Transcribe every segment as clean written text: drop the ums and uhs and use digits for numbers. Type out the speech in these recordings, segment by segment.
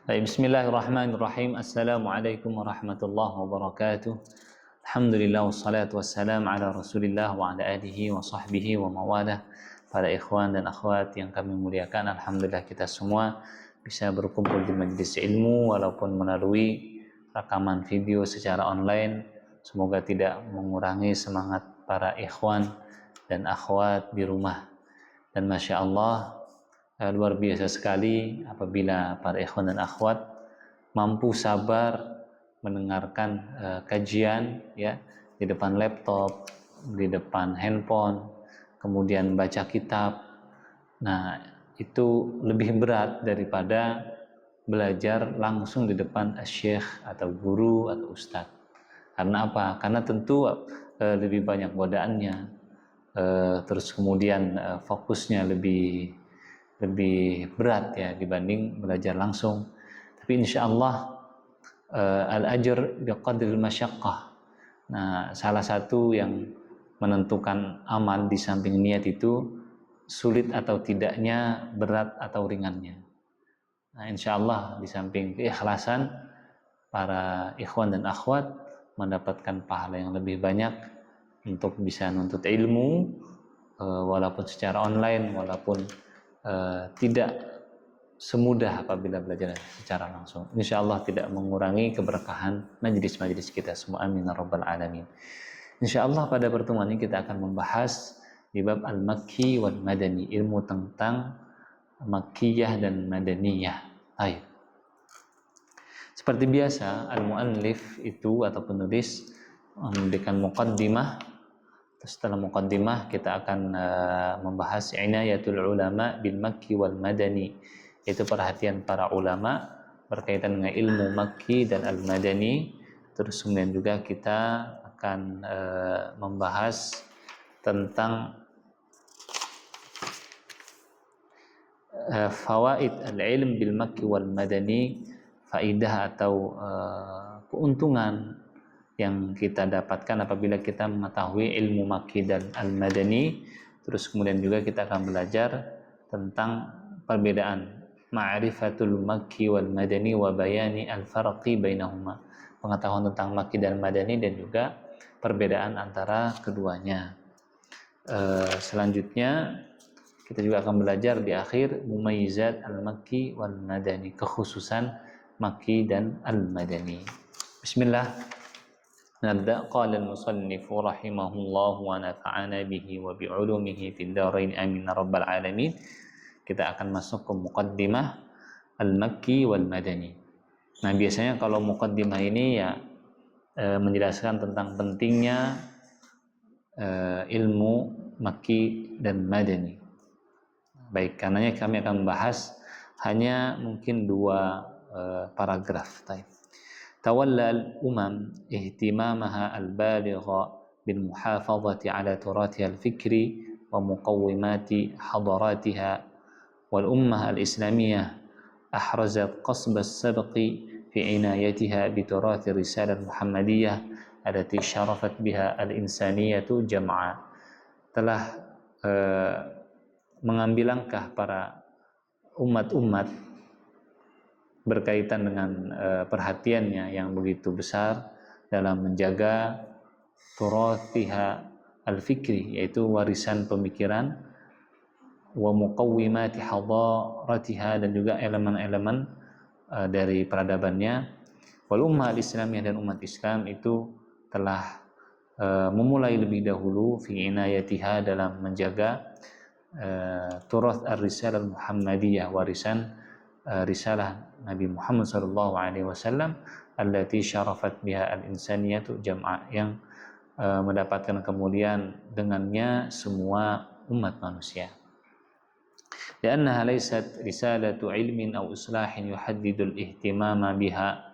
Baik, bismillahirrahmanirrahim. Assalamualaikum warahmatullahi wabarakatuh. Alhamdulillah wassalatu wassalam ala Rasulillah wa ala alihi wa sahbihi wa mawalah. Para ikhwan dan akhwat yang kami muliakan, alhamdulillah kita semua bisa berkumpul di majelis ilmu walaupun melalui rekaman video secara online. Semoga tidak mengurangi semangat para ikhwan dan akhwat di rumah. Dan Masya Allah, luar biasa sekali apabila para ikhwan dan akhwat mampu sabar mendengarkan kajian ya di depan laptop, di depan handphone, kemudian baca kitab. Nah, itu lebih berat daripada belajar langsung di depan syekh atau guru atau ustadz. Karena apa? Karena tentu lebih banyak godaannya, terus kemudian fokusnya lebih berat ya dibanding belajar langsung. Tapi insya Allah al-ajr biqadril masyaqqah. Nah, salah satu yang menentukan amal di samping niat itu sulit atau tidaknya, berat atau ringannya. Nah, insya Allah di samping keikhlasan, para ikhwan dan akhwat mendapatkan pahala yang lebih banyak untuk bisa nuntut ilmu, walaupun secara online, walaupun tidak semudah apabila belajar secara langsung. Insya Allah tidak mengurangi keberkahan majelis-majelis kita semua. Amin ya rabbal alamin. Insya Allah pada pertemuan ini kita akan membahas di bab al-makki wal madani, ilmu tentang makkiyah dan madaniyah. Ayo. Seperti biasa, al-muallif itu atau penulis memberikan muqaddimah. Setelah muqaddimah kita akan membahas inayatul ulama bil makki wal madani, yaitu perhatian para ulama berkaitan dengan ilmu makki dan al-madani. Terus kemudian juga kita akan membahas tentang fawaid al-ilm bil makki wal madani, faidah atau keuntungan yang kita dapatkan apabila kita mengetahui ilmu makki dan al-madani. Terus kemudian juga kita akan belajar tentang perbedaan ma'rifatul makki wal madani wa bayani al-farqi bainahuma, pengetahuan tentang makki dan madani dan juga perbedaan antara keduanya. Selanjutnya kita juga akan belajar di akhir mumayyizat al-makki wal madani, kekhususan makki dan al-madani. Bismillah. نبدأ. قال المصنف رحمه الله ونفعنا به وبعلومه في الدارين آمين رب العالمين. Kita akan masuk ke muqaddimah al-makki wal madani. Nah, biasanya kalau muqaddimah ini ya menjelaskan tentang pentingnya ilmu makki dan madani. Baik, karenanya kami akan membahas hanya mungkin 2 paragraf. تولى الأمم اهتمامها البالغ بالمحافظة على تراثها الفكري ومقومات حضاراتها، والأمة الإسلامية أحرزت قصب السبق في عنايتها بتراث الرسالة المحمدية التي شرفت بها الإنسانية جمعا. Telah mengambil langkah para umat-umat berkaitan dengan perhatiannya yang begitu besar dalam menjaga turathiha al-fikri, yaitu warisan pemikiran, wa muqawwimati hadaratiha, dan juga elemen-elemen dari peradabannya. Wal ummah al-islamiyah, dan umat Islam itu telah memulai lebih dahulu fi inayatiha, dalam menjaga turath ar-risalah al-muhammadiyah, warisan risalah Nabi Muhammad sallallahu alaihi wasallam, allati syarafat biha al-insaniyatu jam'a, yang mendapatkan kemuliaan dengannya semua umat manusia. Liannaha laysat risalatu ilmin aw islahin yuhaddidul ihtimama biha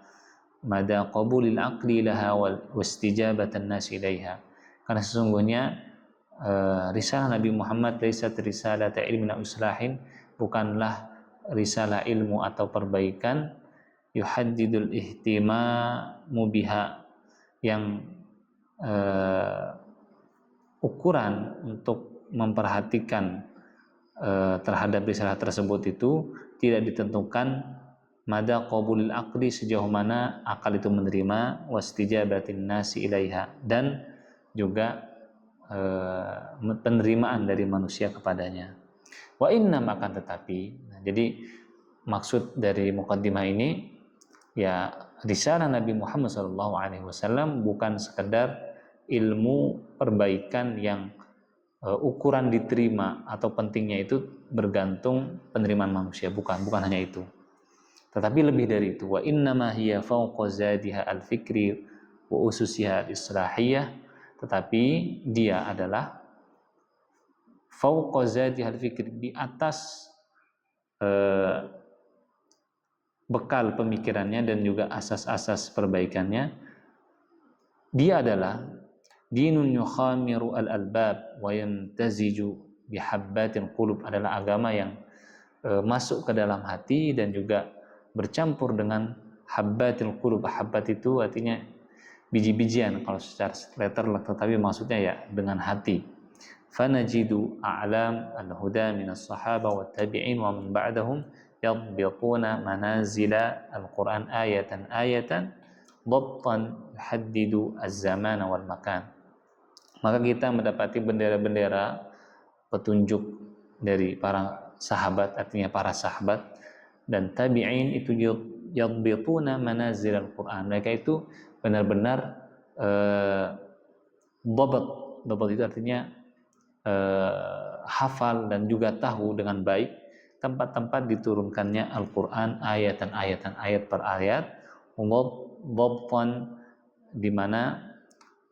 mada qabulil aqli laha wal istijabatan nas ilaiha. Karena sesungguhnya risalah Nabi Muhammad laysat risalata ilmin aw islahin, bukanlah risalah ilmu atau perbaikan, yuhaddidul ihtimamu biha, yang ukuran untuk memperhatikan terhadap risalah tersebut itu tidak ditentukan mada qabulil aqli, sejauh mana akal itu menerima, wastijabatin nasi ilaiha, dan juga penerimaan dari manusia kepadanya. Wa inna, makan tetapi, jadi maksud dari muqaddimah ini ya, risalah Nabi Muhammad SAW bukan sekedar ilmu perbaikan yang ukuran diterima atau pentingnya itu bergantung penerimaan manusia, bukan hanya itu, tetapi lebih dari itu. Wa innama hiya fawqa zadiha al-fikri wa ususiha al-islahiyah, tetapi dia adalah fawqa zadiha al-fikri, di atas bekal pemikirannya dan juga asas-asas perbaikannya. Dia adalah dinun yukhamiru al-albab wa yamtaziju bihabbatil qulub, adalah agama yang masuk ke dalam hati dan juga bercampur dengan habbatil qulub. Habbat itu artinya biji-bijian kalau secara letterlek, tetapi maksudnya ya dengan hati. Fanajidu a'lam al-huda minas sahaba wa tabi'in wa man ba'dahum yadbituna manazila al-Quran ayatan dhabtan yuhaddidu az-zamana wal makan. Maka kita mendapati bendera-bendera petunjuk dari para sahabat, artinya para sahabat dan tabi'in itu yadbituna manazil al-Quran. Mereka itu benar-benar dhabat itu artinya hafal dan juga tahu dengan baik tempat-tempat diturunkannya Al-Quran, ayat per ayat, dhabtan, di mana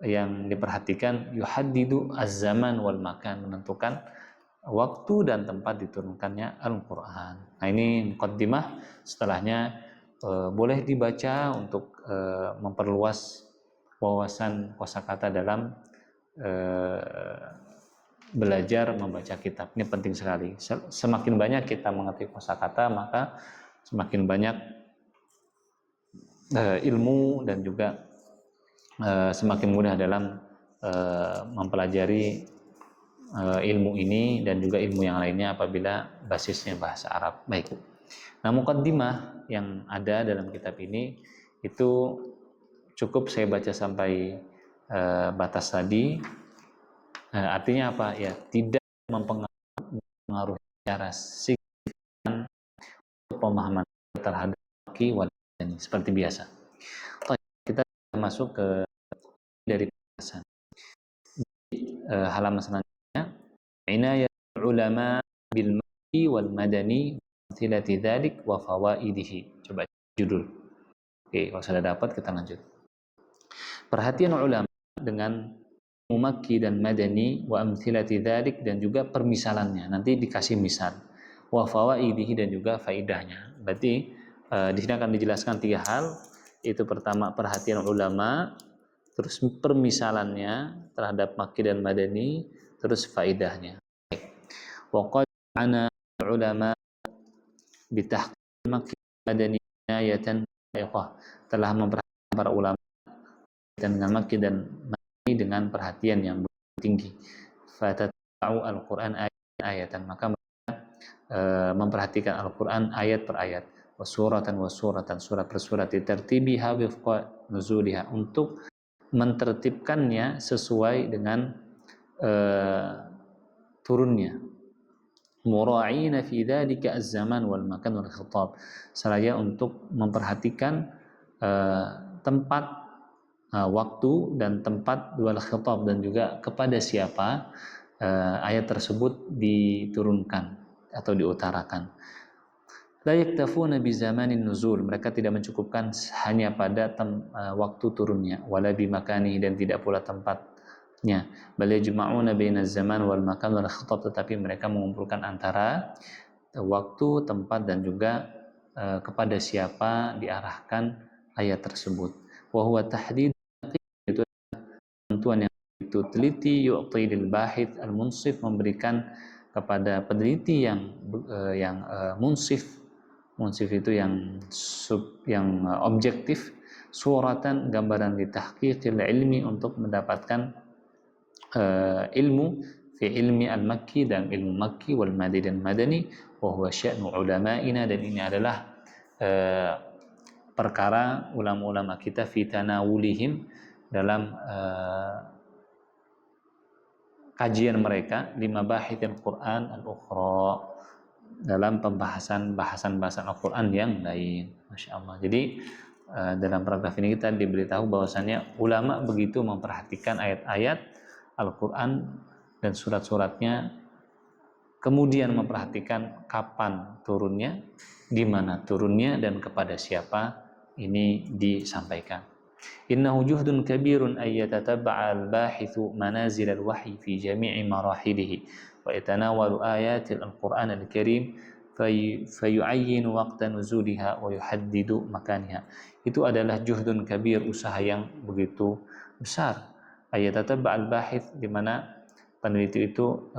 yang diperhatikan yuhaddidu az-zaman wal makan, menentukan waktu dan tempat diturunkannya Al-Quran. Nah, ini muqaddimah. Setelahnya boleh dibaca untuk memperluas wawasan kosakata dalam belajar membaca kitab. Ini penting sekali. Semakin banyak kita mengerti kosakata, maka semakin banyak ilmu dan juga semakin mudah dalam mempelajari ilmu ini dan juga ilmu yang lainnya apabila basisnya bahasa Arab. Baik. Nah, muqaddimah yang ada dalam kitab ini itu cukup saya baca sampai batas tadi. Artinya apa? Ya, tidak mempengaruhi secara signifikan pemahaman terhadap maki wal madani seperti biasa. Kita masuk ke dari pembahasan halaman selanjutnya, inayat ulama bil maki wal madani tilati dzalik wa fawaidihi. Coba judul. Oke, kalau sudah dapat kita lanjut. Perhatian ulama dengan Makki dan Madani wa amthilati dzalik, dan juga permisalannya. Nanti dikasih misal. Wa fawaidihi, dan juga faidahnya. Berarti di sini akan dijelaskan 3 hal. Itu pertama perhatian ulama, terus permisalannya terhadap Makki dan Madani, terus faidahnya. Wa qad ana ulama bitahqiq Makki Madani ayatan telah memperhatikan para ulama dan dengan Makki dan dengan perhatian yang tinggi. Fatata'u al-Quran ayatan, maka mereka memperhatikan Al-Quran ayat per ayat, wasuratan surat per surat, ditertibiha wifqa nuzuliha, untuk mentertibkannya sesuai dengan turunnya. Mura'ina fi dzalika az-zaman wal makan wal khitab, seraya untuk memperhatikan tempat, waktu dan tempat, wal khitab, dan juga kepada siapa ayat tersebut diturunkan atau diutarakan. La yaktafuna bi zamanin nuzul, mereka tidak mencukupkan hanya pada waktu turunnya, wala bi makani, dan tidak pula tempatnya. Bal yajma'una baina zaman wal makan wal khitab, tetapi mereka mengumpulkan antara waktu, tempat, dan juga kepada siapa diarahkan ayat tersebut. Wa huwa tahdid, itu tentuan yang itu teliti, yu'ti lil bahith al munsif, memberikan kepada peneliti yang munsif itu yang objektif, suratan, gambaran di tahqiqil ilmi, untuk mendapatkan ilmu fi ilmi al-makki, dan ilmu makki wal madani dan madani, wa huwa sya'nu ulama'ina, dan ini adalah perkara ulama-ulama kita fi tanawulihim dalam kajian mereka di mabahithil Quran al-ukhra, dalam bahasan Al-Quran yang lain. Masya Allah. Jadi dalam paragraf ini kita diberitahu bahwasannya ulama begitu memperhatikan ayat-ayat Al-Quran dan surat-suratnya, kemudian memperhatikan kapan turunnya, di mana turunnya, dan kepada siapa ini disampaikan. Innahu juhdun kabirun ay yatatabba'a al-bahithu manazil al-wahyi fi jami'i marahilihi wa yatanawalu ayatil al-Qur'an al-Karim fayu'ayyinu waqta nuzuliha wa yuhaddidu makaniha. Itu adalah juhdun kabir, usaha yang begitu besar. Ay yatatabba'a al-bahith, di mana peneliti itu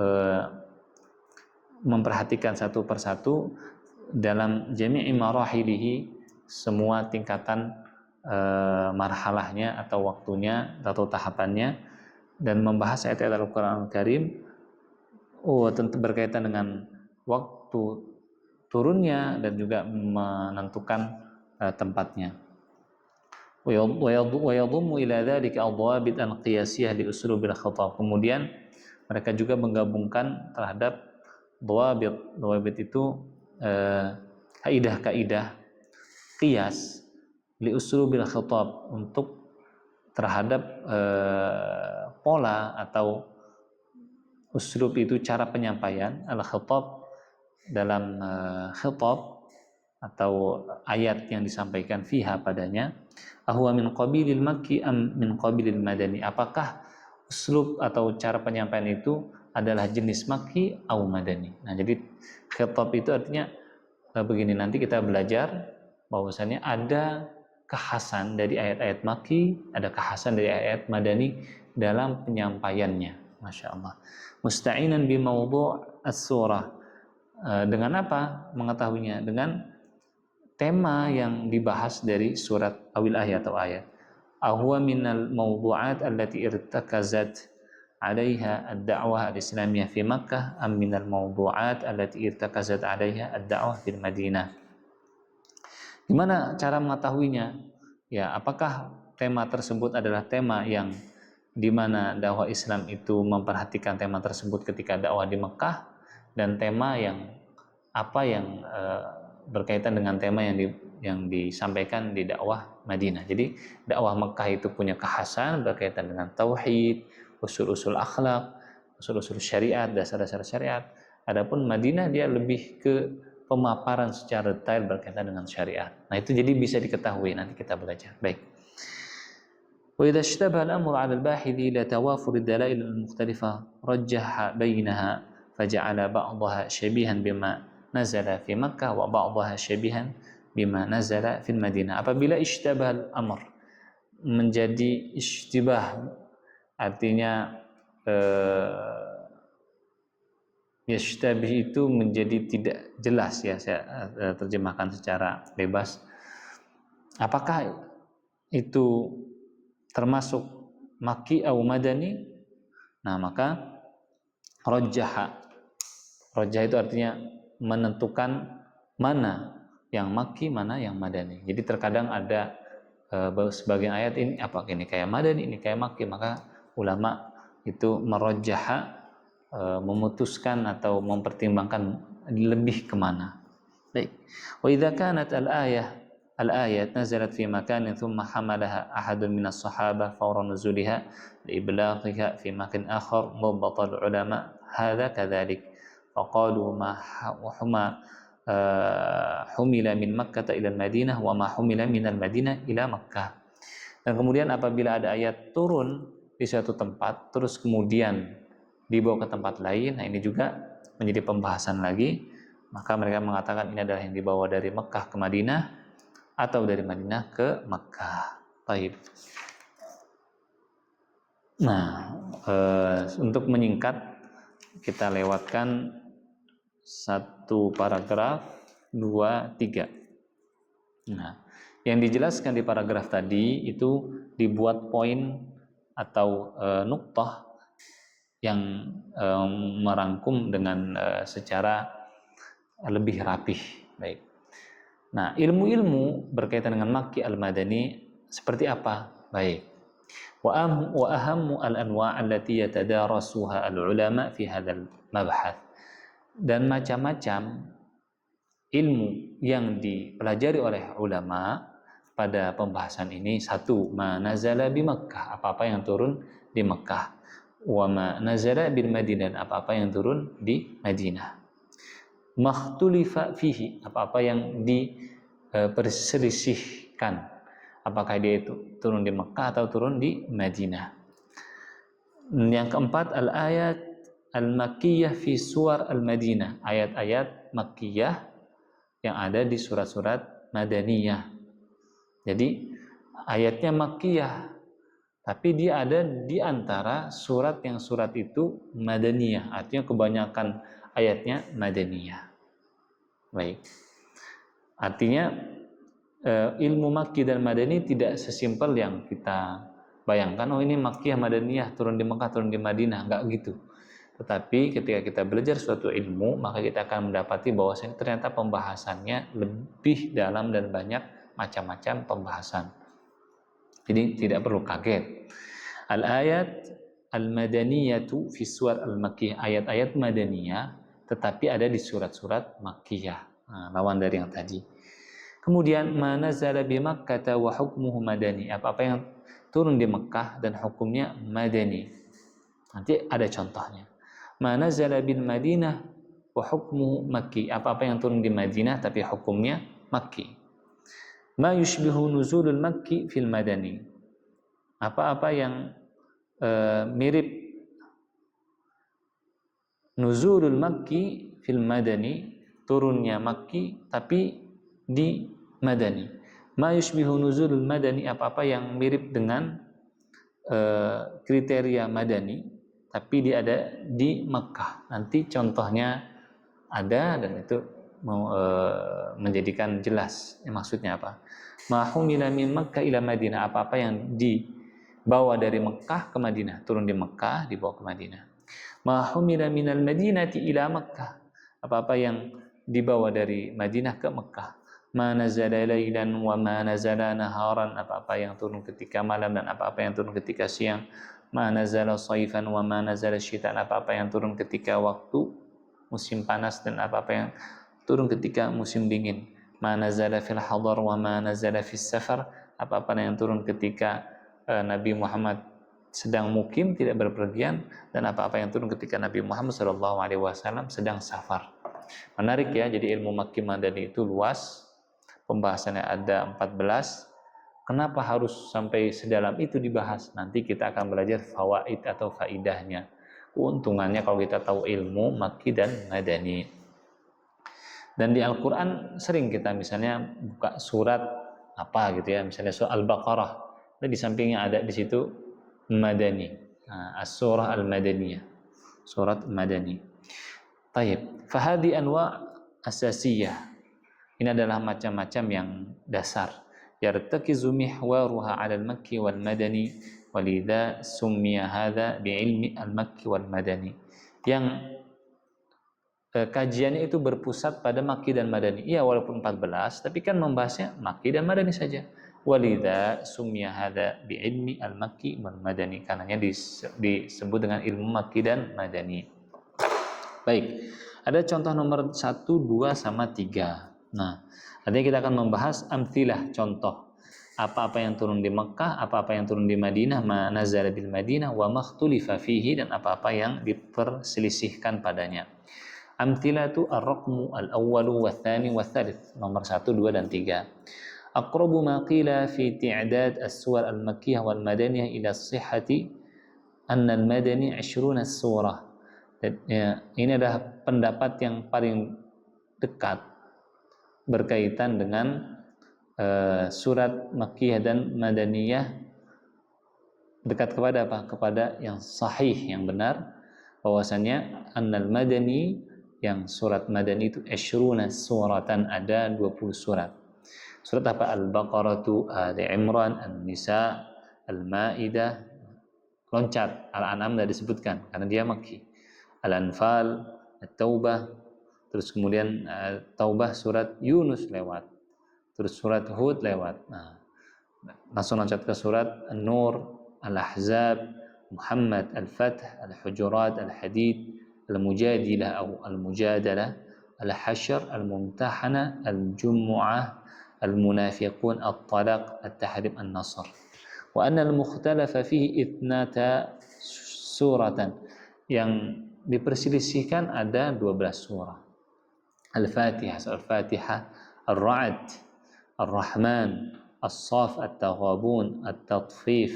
memperhatikan satu persatu dalam jami'i marahilihi, semua tingkatan marhalahnya atau waktunya atau tahapannya, dan membahas ayat-ayat Al-Quran Al-Karim tentu berkaitan dengan waktu turunnya dan juga menentukan tempatnya. Wa yadhummu ila dzalika adwabit al-qiyasiyah li uslubil khitab. Kemudian mereka juga menggabungkan terhadap dhawabit itu kaidah-kaidah qiyas li uslubil khitab, untuk terhadap pola atau uslub itu cara penyampaian al-khitab dalam khitab atau ayat yang disampaikan fiha padanya, ahwa min qabilil makki am min qabilil madani, apakah uslub atau cara penyampaian itu adalah jenis makki atau madani. Nah, jadi khitab itu artinya begini, nanti kita belajar bahwasannya ada kekhasan dari ayat-ayat makki, ada kekhasan dari ayat madani dalam penyampaiannya. Masya Allah. Musta'inan bi mawdu' as-surah. Dengan apa mengetahuinya? Dengan tema yang dibahas dari surat awil ayat atau ayat. Ahwa minal mawdu'at allati irtakazat 'alaiha ad-da'wah al-islamiyah fi Makkah am minal mawdu'at allati irtakazat 'alaiha ad-da'wah fil Madinah. Gimana cara mengetahuinya? Ya, apakah tema tersebut adalah tema yang di mana dakwah Islam itu memperhatikan tema tersebut ketika dakwah di Mekah, dan tema yang apa yang berkaitan dengan tema yang disampaikan di dakwah Madinah. Jadi dakwah Mekah itu punya kekhasan berkaitan dengan tauhid, usul-usul akhlak, usul-usul syariat, dasar-dasar syariat. Adapun Madinah dia lebih ke pemaparan secara detail berkaitan dengan syariat. Nah, itu jadi bisa diketahui, nanti kita belajar. Baik. Wa idza ishtabaha al-amru 'ala al-bahith ila tawafur ad-dalail al-mukhtalifa rajjaha bainaha faja'ala ba'daha shabihan bima nazala fi Makkah wa ba'daha shabihan bima nazala fil Madinah. Apabila ishtabaha al-amr, menjadi ishtibah, artinya yashtabih itu menjadi tidak jelas, ya saya terjemahkan secara bebas. Apakah itu termasuk makki atau madani? Nah, maka rajjah itu artinya menentukan mana yang makki, mana yang madani. Jadi terkadang ada sebagian ayat ini apa ini kayak madani, ini kayak makki, maka ulama itu merajjah, memutuskan atau mempertimbangkan lebih kemana. Baik. Wa idza kanat al-ayat nazalat fi makanin thumma hamalaha ahadun minas sahabah fawra nuzuliha liiblaghiha fi makan akhar dhabbata al-ulama hadza kadzalik faqalu ma humila min Makkah ila al-Madinah wa ma humila min al-Madinah ila Makkah. Dan kemudian apabila ada ayat turun di suatu tempat terus kemudian dibawa ke tempat lain, nah ini juga menjadi pembahasan lagi. Maka mereka mengatakan ini adalah yang dibawa dari Mekah ke Madinah atau dari Madinah ke Mekah. Baik. Nah, untuk menyingkat kita lewatkan satu paragraf, 2, 3. Nah, yang dijelaskan di paragraf tadi itu dibuat poin atau nuktah yang merangkum dengan secara lebih rapih. Baik. Nah, ilmu-ilmu berkaitan dengan Makki al-Madani seperti apa? Baik. Wa ahammu al-anwa' allati yatadarasuha al-ulama fi hadzal mabhath. Dan macam-macam ilmu yang dipelajari oleh ulama pada pembahasan ini. Satu, ma nazala bi Makkah, apa-apa yang turun di Mekah. Wa ma nazala bil Madinah, apa-apa yang turun di Madinah. Makhtulifa fihi, apa-apa yang diperselisihkan, apakah dia itu turun di Mekah atau turun di Madinah. Yang keempat, al-ayat al-makkiyah fi suwar al-Madinah, ayat-ayat makkiyah yang ada di surat-surat Madaniyah. Jadi ayatnya makkiyah, tapi dia ada di antara surat yang surat itu Madaniyah, artinya kebanyakan ayatnya Madaniyah. Baik. Artinya ilmu Makki dan Madani tidak sesimpel yang kita bayangkan. Oh, ini Makkiyah, Madaniyah, turun di Mekah, turun di Madinah, enggak gitu. Tetapi ketika kita belajar suatu ilmu, maka kita akan mendapati bahwa ternyata pembahasannya lebih dalam dan banyak macam-macam pembahasan. Jadi tidak perlu kaget. Al-ayat al-madaniyatu fi suwar al-makkiyah, ayat-ayat madaniyah tetapi ada di surat-surat makkiyah. Nah, lawan dari yang tadi. Kemudian manazala bi Makkah wa hukmuhu madani, apa-apa yang turun di Mekah dan hukumnya madani. Nanti ada contohnya. Manazala bil Madinah wa hukmuhu makki, apa-apa yang turun di Madinah tapi hukumnya makki. Ma yushbihu nuzulul makki fil madani, apa-apa yang mirip nuzulul makki fil madani, turunnya makki tapi di madani. Ma yushbihu nuzulul madani, apa-apa yang mirip dengan kriteria madani tapi dia ada di Mekah. Nanti contohnya ada dan itu menjadikan jelas maksudnya apa. Ma humila min Makkah ila Madinah, apa-apa yang dibawa dari Mekah ke Madinah, turun di Mekah dibawa ke Madinah. Ma humila minal Madinati ila Makkah, apa-apa yang dibawa dari Madinah ke Mekah. Ma nazala lailan wa ma nazala naharan, apa-apa yang turun ketika malam dan apa-apa yang turun ketika siang. Ma nazala saifan wa ma nazala syitan, apa-apa yang turun ketika waktu musim panas dan apa-apa yang turun ketika musim dingin. Ma nazala fil hadar wa ma nazala fis safar, apa-apa yang turun ketika Nabi Muhammad sedang mukim tidak berpergian dan apa-apa yang turun ketika Nabi Muhammad SAW sedang safar. Menarik ya, jadi ilmu Makki Madani itu luas, pembahasannya ada 14. Kenapa harus sampai sedalam itu dibahas? Nanti kita akan belajar fawaid atau faidahnya, keuntungannya kalau kita tahu ilmu Makki dan Madani. Dan di Al-Quran sering kita misalnya buka surat apa gitu ya, misalnya surat Al-Baqarah, dan di sampingnya ada di situ Madani, as-surah al-Madaniyah, surat Madani. Taib, fahadi anwa asasiyah, ini adalah macam-macam yang dasar. Yartakizu mihwaruha 'ala al-Makki wal Madani, walidha summiya hadha bi'ilmi al-Makki wal Madani. Yang kajiannya itu berpusat pada Makki dan Madani. Iya, walaupun 14, tapi kan membahasnya Makki dan Madani saja. Walidha summiya hadha bi'ilmi al-Makki wal Madani, karenanya disebut dengan ilmu Makki dan Madani. Baik, ada contoh nomor 1, 2, sama 3. Nah, artinya kita akan membahas amthilah, contoh apa-apa yang turun di Mekah, apa-apa yang turun di Madinah, ma nazala bil Madinah wa makhtulifa fihi, dan apa-apa yang diperselisihkan padanya. Amthilah itu ar-raqmu al-awwalu wa tsani wa tsalits, nomor 1, 2, dan 3. Aqrabu ma qila fi ti'dad as-suwar al-makkiyah wal madaniyah ila as-sihhati anna al-madani 20 surah. Ini adalah pendapat yang paling dekat berkaitan dengan surat Makkiyah dan Madaniyah, dekat kepada apa? Kepada yang sahih, yang benar, bahwasanya annal madani, yang surat Madani itu 20 suratan, ada 20 surat. Surat apa? Al-Baqarah, Ali Imran, An-Nisa, Al-Maidah, loncat. Al-An'am tidak disebutkan karena dia Makki. Al-Anfal, At-Taubah, terus kemudian Taubah, surat Yunus lewat. terus surat Hud lewat. Nah, langsung loncat ke surat An-Nur, Al-Ahzab, Muhammad, Al-Fath, Al-Hujurat, Al-Hadid, Al-Mujadilah atau Al-Mujadalah, Al-Hasyr, Al-Mumtahana, Al-Jumu'ah, Al-Munafiqun, At-Talaq, At-Tahrim, An-Nasr. Wa anna al-mukhtalafa fihi ithnata suratan, yang diperselisihkan ada 12 surah. Al-Fatihah, Al-Fatihah, Ar-Ra'd, Ar-Rahman, As-Saff, At-Taghabun, At-Tatfif,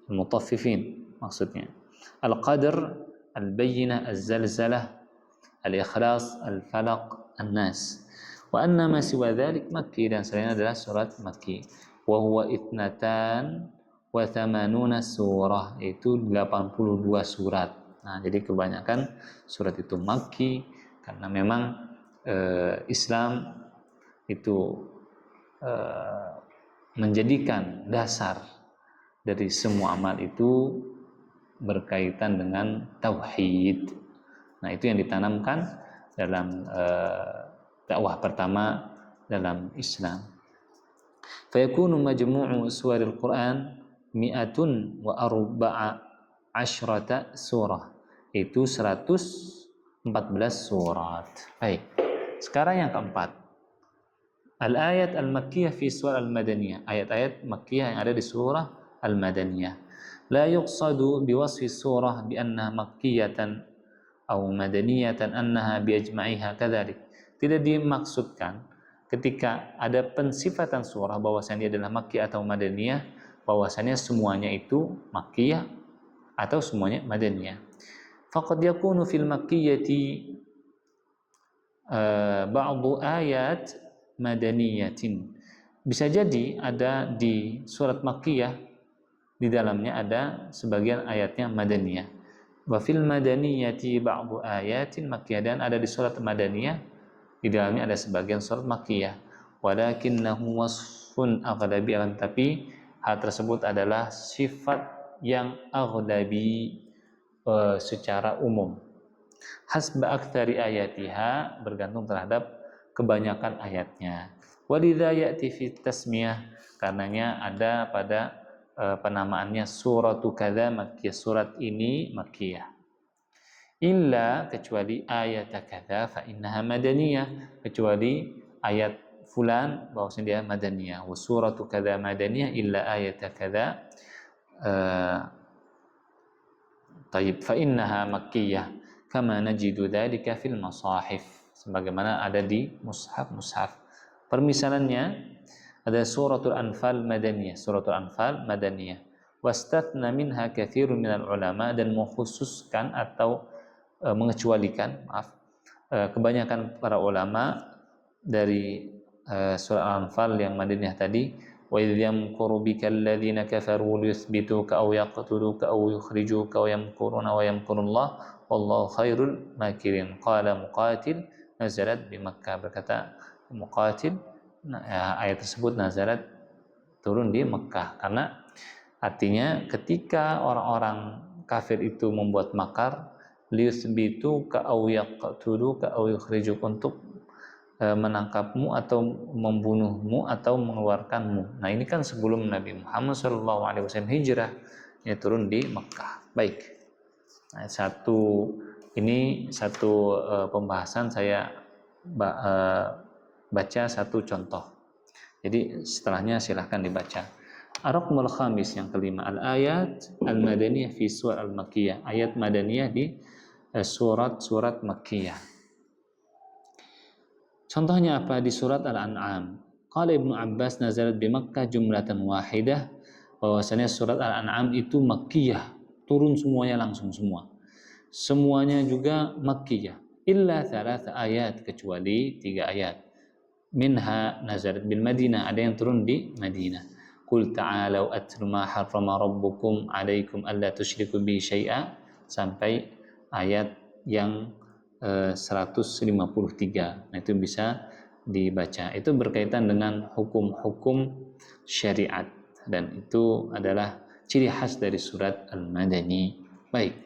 Al-Mutaffifin maksudnya. Al-Qadr, Al-Bayyinah, Az-Zalzalah, Al-Ikhlas, Al-Falaq, An-Nas. Wa anna ma siwa dzalik makki, dan selain adalah surat makki. Wa huwa ithnatan wa thamanuna surah, itu 82 surat. Nah, jadi kebanyakan surat itu makki karena memang Islam itu menjadikan dasar dari semua amal itu berkaitan dengan tauhid. Nah, itu yang ditanamkan dalam dakwah pertama dalam Islam. Fayakunu majmu'u suwaril Quran mi'atun wa arba'a asyrata surah, itu 114 surat. Baik, sekarang yang keempat, al-ayat al-makkiyah fi surah al-madaniyah, ayat-ayat makkiyah yang ada di surah al-madaniyah. La yuqsadu biwasfi surah bi annaha makkiyatan aw madaniyatan annaha bi ajma'iha kadzalik. Tidak dimaksudkan ketika ada pensifatan surah bahwasanya dia adalah makkiyah atau madaniyah, bahwasanya semuanya itu makkiyah atau semuanya madaniyah. Faqad yakunu fil makkiyati ba'du ayat madaniyatin. Bisa jadi ada di surat makkiyah, di dalamnya ada sebagian ayatnya madaniyah. Wa fil madaniyati ba'du ayatin makkiyah, dan ada di surat madaniyah, di dalamnya ada sebagian surat makkiyah. Walakinnahu wasfun aghlabi, tapi hal tersebut adalah sifat yang aghlabi, secara umum. Hasba aktsari ayatiha, bergantung terhadap kebanyakan ayatnya. Walidza ya'ti fi tasmiyah, karenanya ada pada penamaannya suratu kadza makkiyah, surat ini makkiyah. Illa, kecuali ayat kadza fa innaha madaniyah, kecuali ayat fulan bahwasanya dia madaniyah. Wa suratu kadza madaniyah illa ayat kadza tayyib fa innaha makkiyah kama najidu dzalika fil masahif, sebagaimana ada di mushaf. Permisalannya ada suratul Anfal madaniyah, suratul Anfal madaniyah. Wastathna minha katsirun minal ulama, dan mengkhususkan atau mengecualikan, kebanyakan para ulama dari surah Al-Anfal yang madaniyah tadi. Wa idh yamkuru bika alladhina kafaru liyuthbituka aw yaqtuluka aw yukhrijuka wa yamkuruna wa yamkurullah wallahu khairul makirin. Qala Muqatil nazalat di Makkah, berkata Muqatil, ayat tersebut nazalat, turun di Makkah, karena artinya ketika orang-orang kafir itu membuat makar, liyuthbituka aw yaqtuluka aw yukhrijuka, untuk menangkapmu atau membunuhmu atau mengeluarkanmu. Nah, ini kan sebelum Nabi Muhammad SAW hijrah, ini turun di Mekah. Baik, nah, ini satu pembahasan, saya baca satu contoh. Jadi setelahnya silahkan dibaca. Ar-Raqmul Khamis, yang kelima, al-ayat al-madaniyah fi surah al-makkiyah, ayat madaniyah di surat-surat makkiyah. Contohnya apa? Di surat Al-An'am. Qala Ibnu Abbas nazalat bi Makkah jumlatan wahidah, bahwasanya surat Al-An'am itu makkiyah, turun semuanya langsung semua. Semuanya juga makkiyah. Illa 3 ayat, kecuali 3 ayat. Minha nazalat bil Madinah, ada yang turun di Madinah. Qul ta'alau atlu ma harrama rabbukum 'alaikum alla tusyriku bi syai'a, sampai ayat yang 153. Nah, itu bisa dibaca. Itu berkaitan dengan hukum-hukum syariat, dan itu adalah ciri khas dari surat Al-Madani. Baik.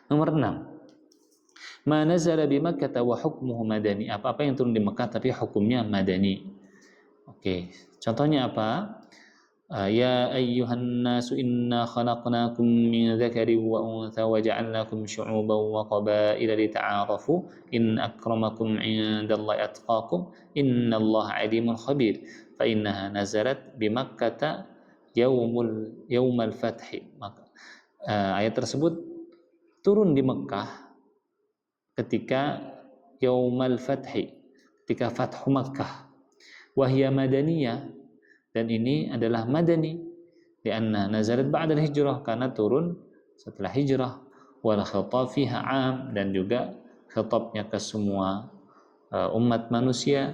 Nomor 6. Ma nazala bi Makkah wa hukmuhu madani, apa-apa yang turun di Mekah tapi hukumnya madani. Oke, Contohnya apa? Ya ayyuhan nasu inna khalaqnakum min dzakarin wa untha wa ja'alnakum syu'uban wa qabaila lita'arafu inna akramakum 'indallahi atqakum innallaha 'alimun khabir fa innaha nazalat bi Makkah yaumal fathi. Ayat tersebut turun di Mekah ketika yaumal fathi, ketika Fathu Makkah. Wahya madaniyah, dan ini adalah madani, lianna nazalat ba'da hijrah, karena turun setelah hijrah. Wal khitab fiha 'am, dan juga khitabnya ke semua umat manusia.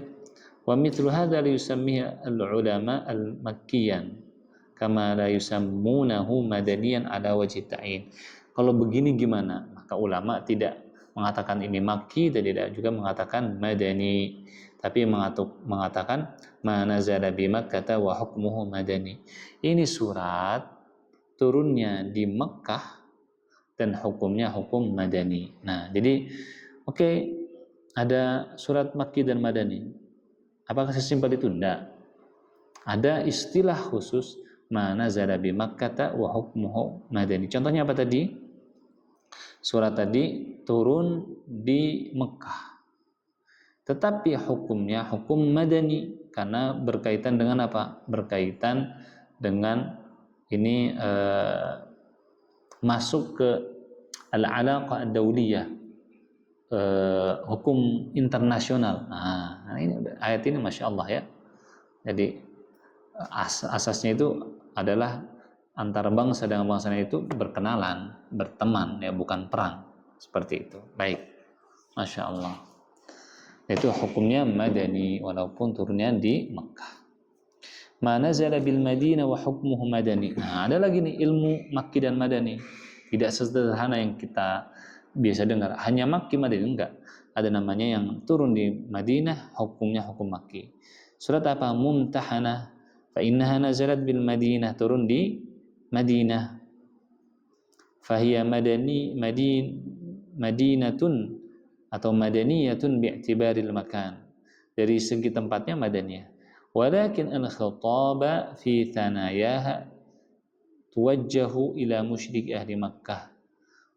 Wa mithlu hadza la yusammihi al-ulama al-makkiyan kama la yusammunahu madaniyan ala wajhi ta'yin. Kalau begini gimana? Maka ulama tidak mengatakan ini makki dan tidak juga mengatakan madani, tapi mengatakan ma nazala bi Makkah wa hukmuhu madani. Ini surat turunnya di Mekkah dan hukumnya hukum madani. Nah, jadi oke, ada surat makki dan madani. Apakah sesimpel itu? Tidak. Ada istilah khusus ma nazala bi Makkah wa hukmuhu madani. Contohnya apa tadi? Surat tadi turun di Mekkah, tetapi hukumnya hukum madani karena berkaitan dengan apa? Berkaitan dengan ini masuk ke al-alaqah ad-dawliyah, hukum internasional. Nah, ini ayat ini masya Allah ya. Jadi asasnya itu adalah antara bangsa dengan bangsa itu berkenalan, berteman ya, bukan perang seperti itu. Baik, masya Allah. Itu hukumnya madani walaupun turunnya di Makkah. Ma nazala bil Madinah wa hukmuhu madani. Nah, ada lagi nih ilmu makki dan madani. Tidak sesederhana yang kita biasa dengar, hanya makki madani, enggak. Ada namanya yang turun di Madinah, hukumnya hukum makki. Surat apa? Mumtahanah. Fa innaha nazalat bil Madinah, turun di Madinah. Fahiya madinatun atau madaniyatun bi'tibaril makan, dari segi tempatnya madaniyah. Walakin al-khitaba fi thanayaha tuwajjahu ila musyrik ahli Makkah.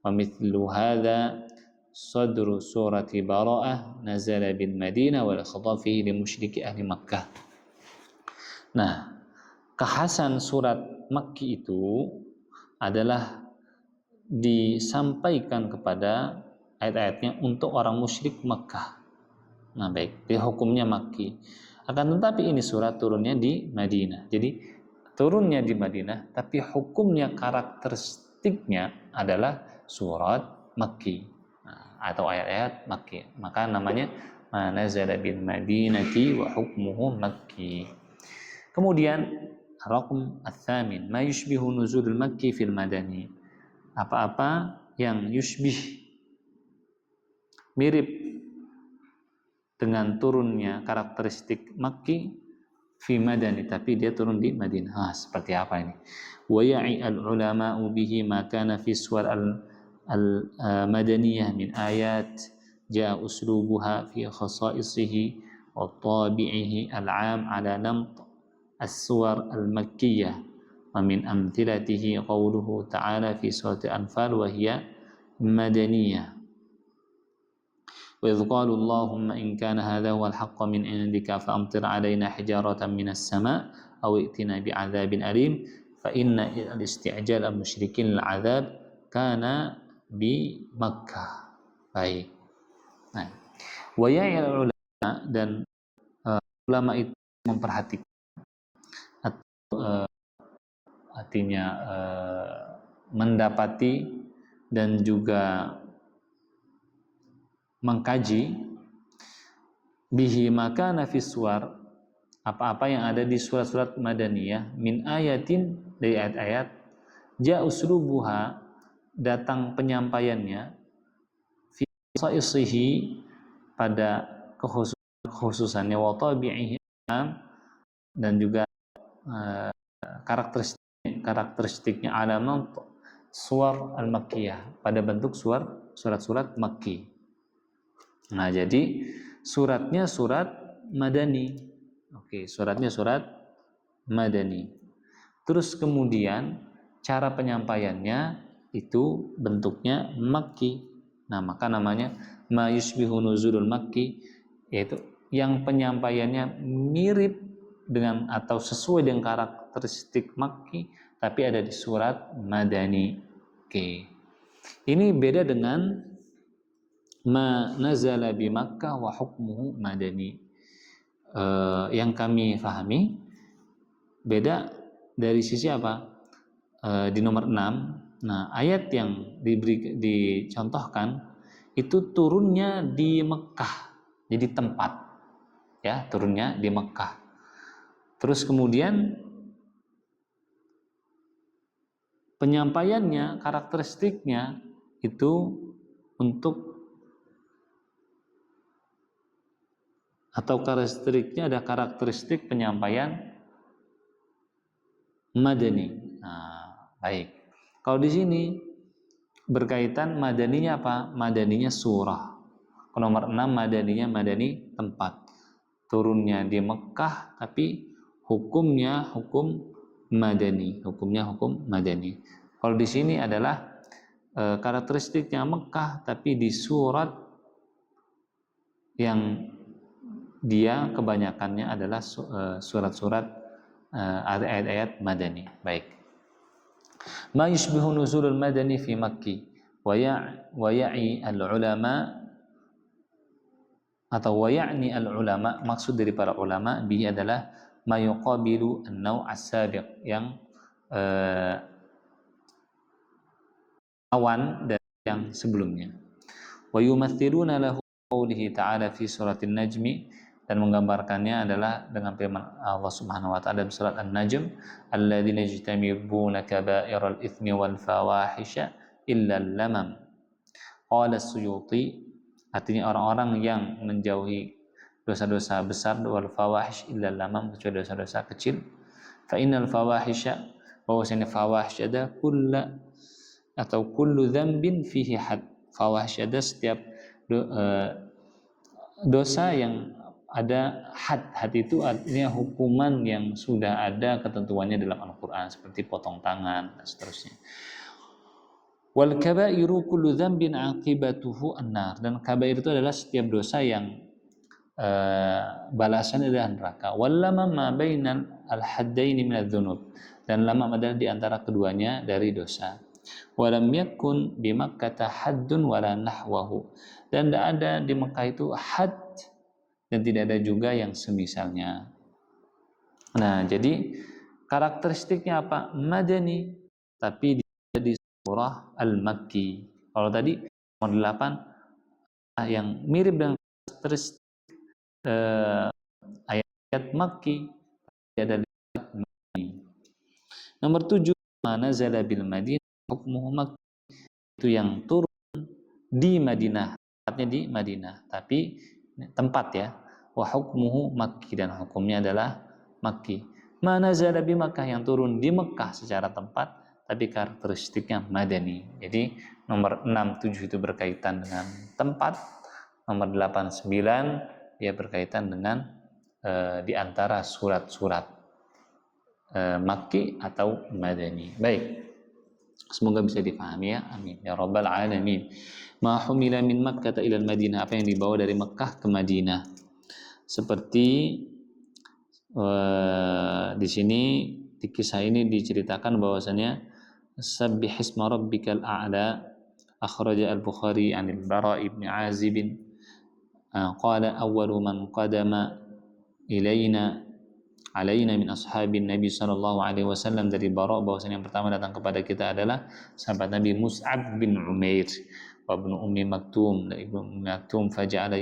Wa mithlu hadha sadru surati Bara'ah nazala bil Madinah wal khitab fihi li musyriki ahli Makkah. Nah, kekhasan surat Makki itu adalah disampaikan kepada ayat-ayatnya untuk orang musyrik Mekah. Nah, baik, di hukumnya Makki. Akan tetapi ini surat turunnya di Madinah. Jadi turunnya di Madinah, tapi hukumnya, karakteristiknya adalah surat Makki, atau ayat-ayat Makki. Maka namanya ma nazala bil Madinati wa hukmuhu Makki. Kemudian raqam ats-tsamin ma yushbihu nuzulul Makki fil madani. Apa-apa yang yushbih, mirip dengan turunnya karakteristik Makki fi madani, tapi dia turun di Madinah. Seperti apa ini? Wa ya'i al-ulama'u bihi ma kana fi suwar al-madaniyah min ayat ja'a uslubuha fi khasa'isihi wa tabi'ihi al-'am ala namt as-suwar al-makkiyah. Wa min amthilatihi qawluhu ta'ala fi surati Anfal wa hiya madaniyah. Wa idh qalu Allahumma in kana hadha huwa al-haqqa min indika fa'amtir 'alaina hijaratan minas sama' aw i'tina bi'adzabin alim fa inna al-isti'jal al-musyrikin al-'adzab kana bi Makkah. Baik. Nah, wa ya'il ulama, dan ulama itu memperhatikan atau artinya mendapati dan juga mengkaji bihi maka nafiswar, apa-apa yang ada di surat-surat madaniyah, min ayatin, dari ayat-ayat, ja uslubuha, datang penyampaiannya, fi saisihi, pada kekhususannya, wa tabi'ihi, dan juga karakteristiknya alamat suwar al-makkiyah, pada bentuk surat-surat Makki. Nah, jadi suratnya surat madani. Oke, suratnya surat madani. Terus kemudian cara penyampaiannya itu bentuknya makki. Nah, maka namanya ma yusbihu nuzulul makki, yaitu yang penyampaiannya mirip dengan atau sesuai dengan karakteristik makki tapi ada di surat madani. Oke. Ini beda dengan ma nazala bi Makkah wa hukmuhu madani. Yang kami pahami beda dari sisi apa? Di nomor 6. Nah, ayat yang dicontohkan itu turunnya di Mekah. Jadi tempat, ya, turunnya di Mekah. Terus kemudian penyampaiannya, karakteristiknya itu untuk atau karakteristiknya ada karakteristik penyampaian madani. Nah, baik. Kalau di sini berkaitan madaninya apa? Madaninya surah. Nomor 6 madaninya madani tempat. Turunnya di Mekah tapi hukumnya hukum madani. Hukumnya hukum madani. Kalau di sini adalah karakteristiknya Mekah tapi di surat yang dia kebanyakannya adalah surat-surat ayat-ayat madani. Baik. Ma yushbihu nuzulul madani fi Makki wa ya'i al-ulama atau wa ya'ni al-ulama, maksud dari para ulama bihi adalah ma yuqabilu an-naw' as-sabiq, yang awan dari yang sebelumnya. Wa yumaththiluna lahu qawlihi ta'ala fi suratin najmi, dan menggambarkannya adalah dengan firman Allah Subhanahu wa taala dalam surat An-Najm, alladzina yajtanibuna kaba'iral itsmi wal fawahisha illa lamam. Qala As-Suyuti, artinya orang-orang yang menjauhi dosa-dosa besar, wal fawahish illa lamam, kecuali dosa-dosa kecil. Fa innal fawahisha, bahwasanya fawahish ada kullu dzambin fihi had. Fawahish ada setiap dosa yang ada had itu artinya hukuman yang sudah ada ketentuannya dalam Al-Quran, seperti potong tangan dan seterusnya. Wal kabairu kullu dzambin aqibatuhu an-nar, dan kabair itu adalah setiap dosa yang balasannya adalah neraka. Wal lamam ma bainal al-haddain min adz-dzunub, dan lamam adalah di antara keduanya dari dosa. Walam yakun bi Makkah haddun wala nahwahu, dan tidak ada di Mekah itu had dan tidak ada juga yang semisalnya. Nah, jadi karakteristiknya apa? Madani, tapi di surah Al-Makki. Kalau tadi nomor 8 yang mirip dengan karakteristik ayat Makki, ada di Makki. Nomor 7, manazala bil Madinah hukmuhu Makki, itu yang turun di Madinah, tempatnya di Madinah, tapi tempat ya. Wa hukmuhu Makki, dan hukumnya adalah Makki. Ma nazala bi Makkah, yang turun di Mekah secara tempat tapi karakteristiknya madani. Jadi nomor 6, 7 itu berkaitan dengan tempat. Nomor 8, 9 ya berkaitan dengan di antara surat-surat Makki atau madani. Baik. Semoga bisa dipahami ya. Amin ya rabbal alamin. Ma humila min Makkah ila al-Madinah, apa yang dibawa dari Mekah ke Madinah. Seperti di sini di kisah ini diceritakan bahwasanya sabbih isma rabbikal a'la, akhraja al-Bukhari 'an al-Bara' ibn Azib qala awwalu man qadama ilaina min ashabin Nabi sallallahu alaihi wasallam, dari Bara' bahwasanya yang pertama datang kepada kita adalah sahabat Nabi Mus'ab bin Umair wa ibnu Ummi Maktum, dan ibnu Ummi Maktum, faja'ala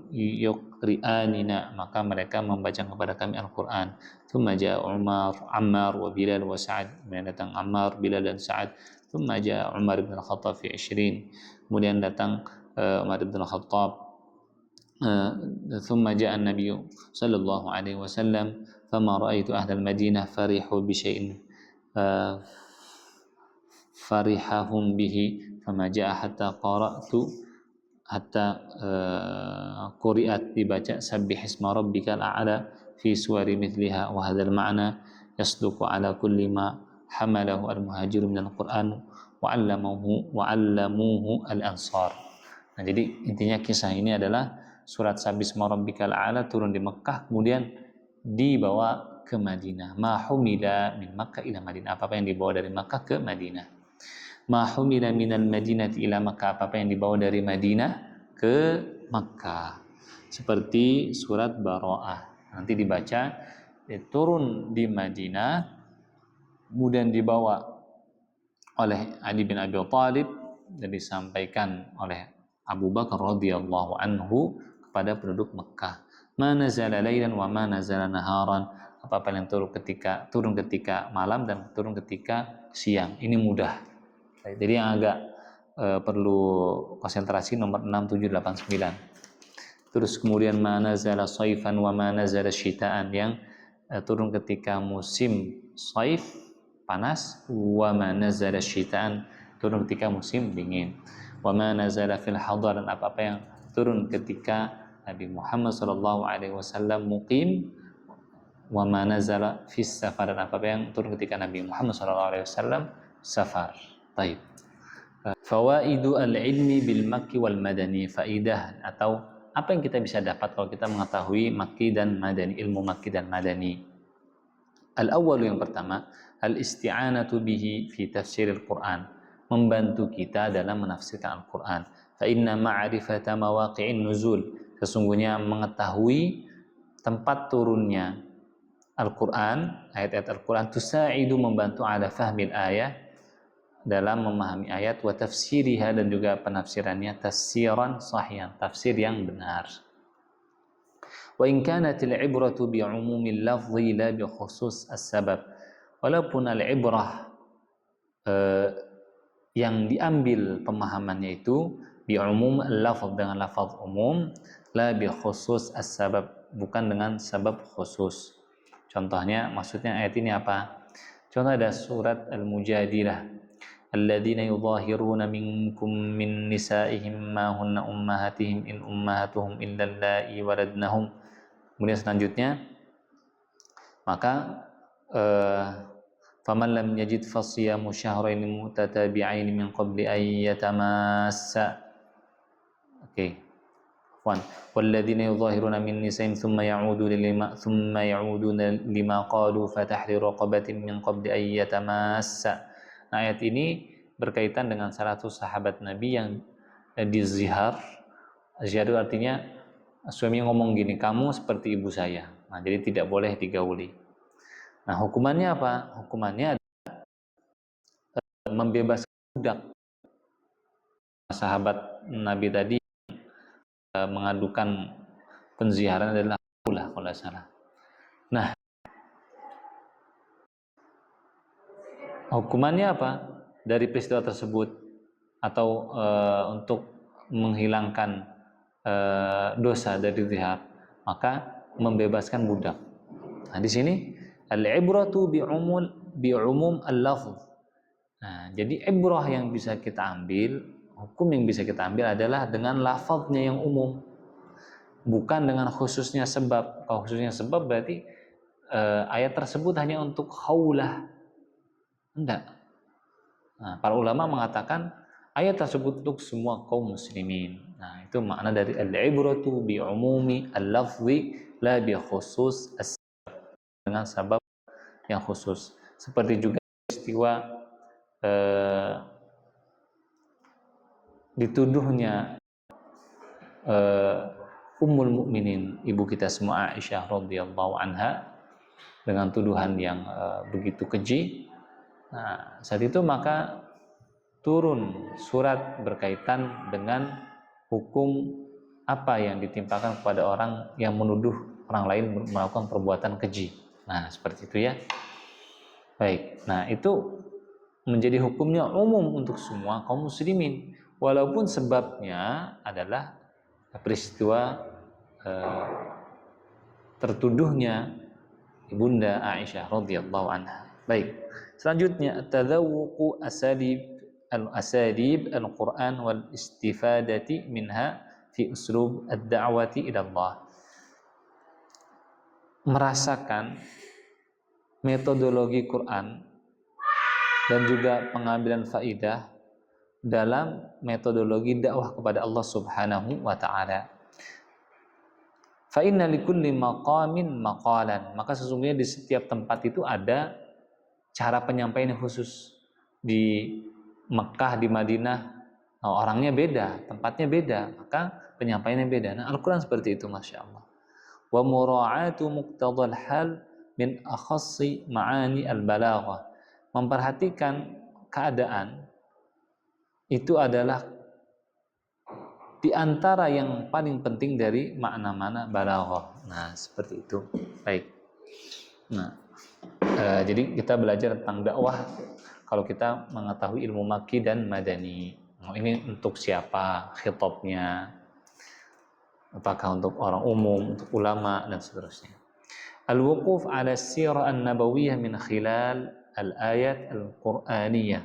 yuqri'anina, maka mereka membaca kepada kami Al-Qur'an. Thumma ja'a Ammar wa Bilal wa Sa'ad, kemudian datang Ammar, Bilal dan Sa'ad. Thumma ja'a Umar bin Al-Khattab fi 20, kemudian datang Umar bin Al-Khattab. Thumma ja'a an-nabiy sallallahu alaihi wasallam fama ra'aitu ahlal Madinah farihu bi syai'in farihahum bihi fama ja'a hatta qara'tu hatta quri'at, dibaca sabbih isma rabbikal a'la في سور مثلها وهذا المعنى يصدق على كل ما حمله المهاجر من القرآن وعلموه الأنصار. Nah, jadi intinya kisah ini adalah surat Sabisma Rabbikal A'la turun di Mekah, kemudian dibawa ke Madinah. Ma humila min Makkah ila Madinah, apa yang dibawa dari Makkah ke Madinah. Ma humila minal Madinati ila Makkah, apa yang dibawa dari Madinah ke Makkah. Seperti surat Bara'ah, nanti dibaca, turun di Madinah, kemudian dibawa oleh Ali bin Abi Thalib dan disampaikan oleh Abu Bakar radhiyallahu anhu kepada penduduk Mekah. Ma nazala lailan wa ma nazala naharan, apa yang turun ketika malam dan turun ketika siang. Ini mudah. Jadi yang agak perlu konsentrasi nomor 6, 7, 8, 9. Terus kemudian ma nazala saifan wa ma nazala syitaan, yang turun ketika musim saif panas, wa ma nazala syitaan, turun ketika musim dingin. Wa ma nazala fil hadar, dan apa yang turun ketika Nabi Muhammad sallallahu alaihi wasallam muqim. Wa ma nazala fis safar, dan apa yang turun ketika Nabi Muhammad sallallahu alaihi wasallam safar. Baik. Fawaidu al-ilmi bil makki wal madani, faidah atau apa yang kita bisa dapat kalau kita mengetahui makki dan madani, ilmu makki dan madani. Al-awwal, yang pertama, al-isti'anatu bihi fi tafsiril Qur'an, membantu kita dalam menafsirkan Al-Qur'an. Fa inna ma'rifata mawaqi'in nuzul, sesungguhnya mengetahui tempat turunnya Al-Qur'an, ayat-ayat Al-Qur'an, tusaidu, membantu ala fahmil ayat, dalam memahami ayat, wa tafsiriha, dan juga penafsirannya, tafsiran sahihan, tafsir yang benar. Wa in kanatil ibratu bi umumil lafzi la bi khusus as-sabab, walaupun al-ibrah yang diambil pemahamannya itu bi umum al-lafz, dengan lafaz umum, la bi khusus as-sabab, bukan dengan sabab khusus. Contohnya, maksudnya ayat ini apa? Contoh ada surat Al-Mujadilah, alladzina yudhahiruna minkum min nisaihim ma hunna ummahatihim in ummahatuhum illa allai waladnahum. Kemudian selanjutnya, maka faman lam yajid fasiyamu syahraini mutatabi'aini min qabli an yatamassa. Oke. Walladzina yudhahiruna min nisaihim thumma ya'uduna lima qalu fatahriru raqabatin min qabli an yatamassa. Nah, ayat ini berkaitan dengan salah satu sahabat Nabi yang dizihar. Zihar itu artinya suami ngomong gini, kamu seperti ibu saya. Nah, jadi tidak boleh digauli. Nah, hukumannya apa? Hukumannya adalah membebaskan budak. Sahabat Nabi tadi mengadukan penziharan adalah ulah, kalau tidak salah. Nah, hukumannya apa? Dari peristiwa tersebut, atau untuk menghilangkan dosa dari zihar, maka membebaskan budak. Nah, di sini al-ibratu bi umum al-lafz. Nah, jadi ibrah yang bisa kita ambil, hukum yang bisa kita ambil adalah dengan lafaznya yang umum, bukan dengan khususnya sebab. Kalau khususnya sebab berarti ayat tersebut hanya untuk khaulah. Enggak. Nah, para ulama mengatakan ayat tersebut untuk semua kaum muslimin. Nah, itu makna dari al-ibratu bi umumi al-lafzi la bi khusus as-sabab, dengan sabab yang khusus. Seperti juga peristiwa dituduhnya Ummul Mukminin, ibu kita semua, Aisyah radhiyallahu anha, dengan tuduhan yang begitu keji. Nah, saat itu maka turun surat berkaitan dengan hukum apa yang ditimpakan kepada orang yang menuduh orang lain melakukan perbuatan keji. Nah, seperti itu ya. Baik, nah itu menjadi hukumnya umum untuk semua kaum muslimin, walaupun sebabnya adalah peristiwa tertuduhnya ibunda Aisyah radhiyallahu anha. Baik, selanjutnya tadzawuqu asadib al-Quran wal istifadati minha fi uslub ad-da'wati ila Allah. merasakan metodologi Quran dan juga pengambilan faidah dalam metodologi dakwah kepada Allah Subhanahu wa taala. Fa inna likulli maqamin maqalan. Maka sesungguhnya di setiap tempat itu ada cara penyampaian yang khusus. Di Mekah, di Madinah, orangnya beda, tempatnya beda, maka penyampaiannya beda. Nah, Al-Quran seperti itu, Masya Allah. Wa mura'atu muqtadal hal min akhassi ma'ani al-balaghah. Memperhatikan keadaan itu adalah di antara yang paling penting dari makna-makna balaghah. Nah, seperti itu. Baik. Nah, jadi kita belajar tentang dakwah kalau kita mengetahui ilmu Makki dan Madani. Ini untuk siapa khitabnya? Apakah untuk orang umum, untuk ulama, dan seterusnya. Al-wuquf ala sirah an-nabawiyah min khilal al-ayat al-Qur'aniyah.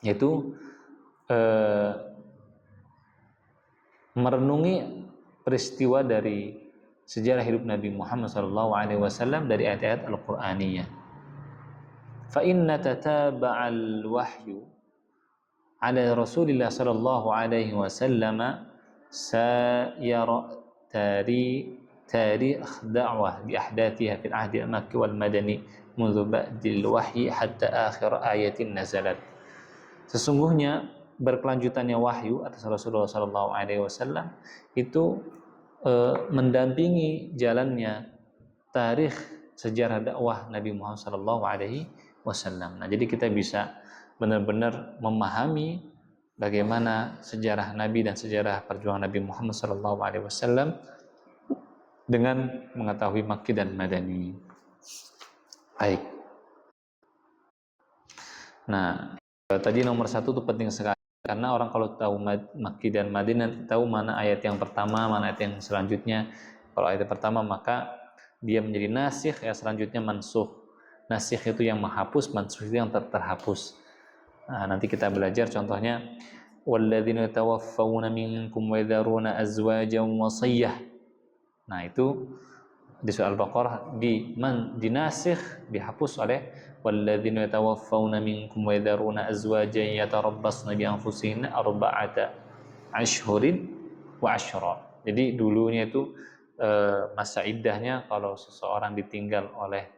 Yaitu merenungi peristiwa dari sejarah hidup Nabi Muhammad SAW dari ayat-ayat Al-Qur'aniyah. Fa inna tataba'al wahyu ala Rasulillah sallallahu alaihi wasallam sayara tarikh da'wah bi ahdathiha fil ahdi al-makki wal madani منذ ba'dil wahyi hatta akhir ayatin nazalat. Sesungguhnya berkelanjutannya wahyu atas Rasulullah sallallahu alaihi wasallam itu mendampingi jalannya tarikh sejarah dakwah Nabi Muhammad sallallahu alaihi wasallam. Nah, jadi kita bisa benar-benar memahami bagaimana sejarah Nabi dan sejarah perjuangan Nabi Muhammad sallallahu alaihi wasallam dengan mengetahui Makki dan Madani. Baik. Nah, tadi nomor 1 itu penting sekali karena orang kalau tahu Makki dan Madani nanti tahu mana ayat yang pertama, mana ayat yang selanjutnya. Kalau ayat pertama maka dia menjadi nasikh, ya selanjutnya mansukh. Nasikh itu yang menghapus, mansukh itu yang terhapus. Nah, nanti kita belajar contohnya walladzina yatawaffawna minkum wa yadharuna azwajan wasiyah. Nah, itu di surah Al-Baqarah dinasikh, dihapus oleh walladzina yatawaffawna minkum wa yadharuna azwajan yatarabbasna bi anfusihinna arba'ata ashhurin wa ashra. Jadi dulunya itu masa iddahnya kalau seseorang ditinggal oleh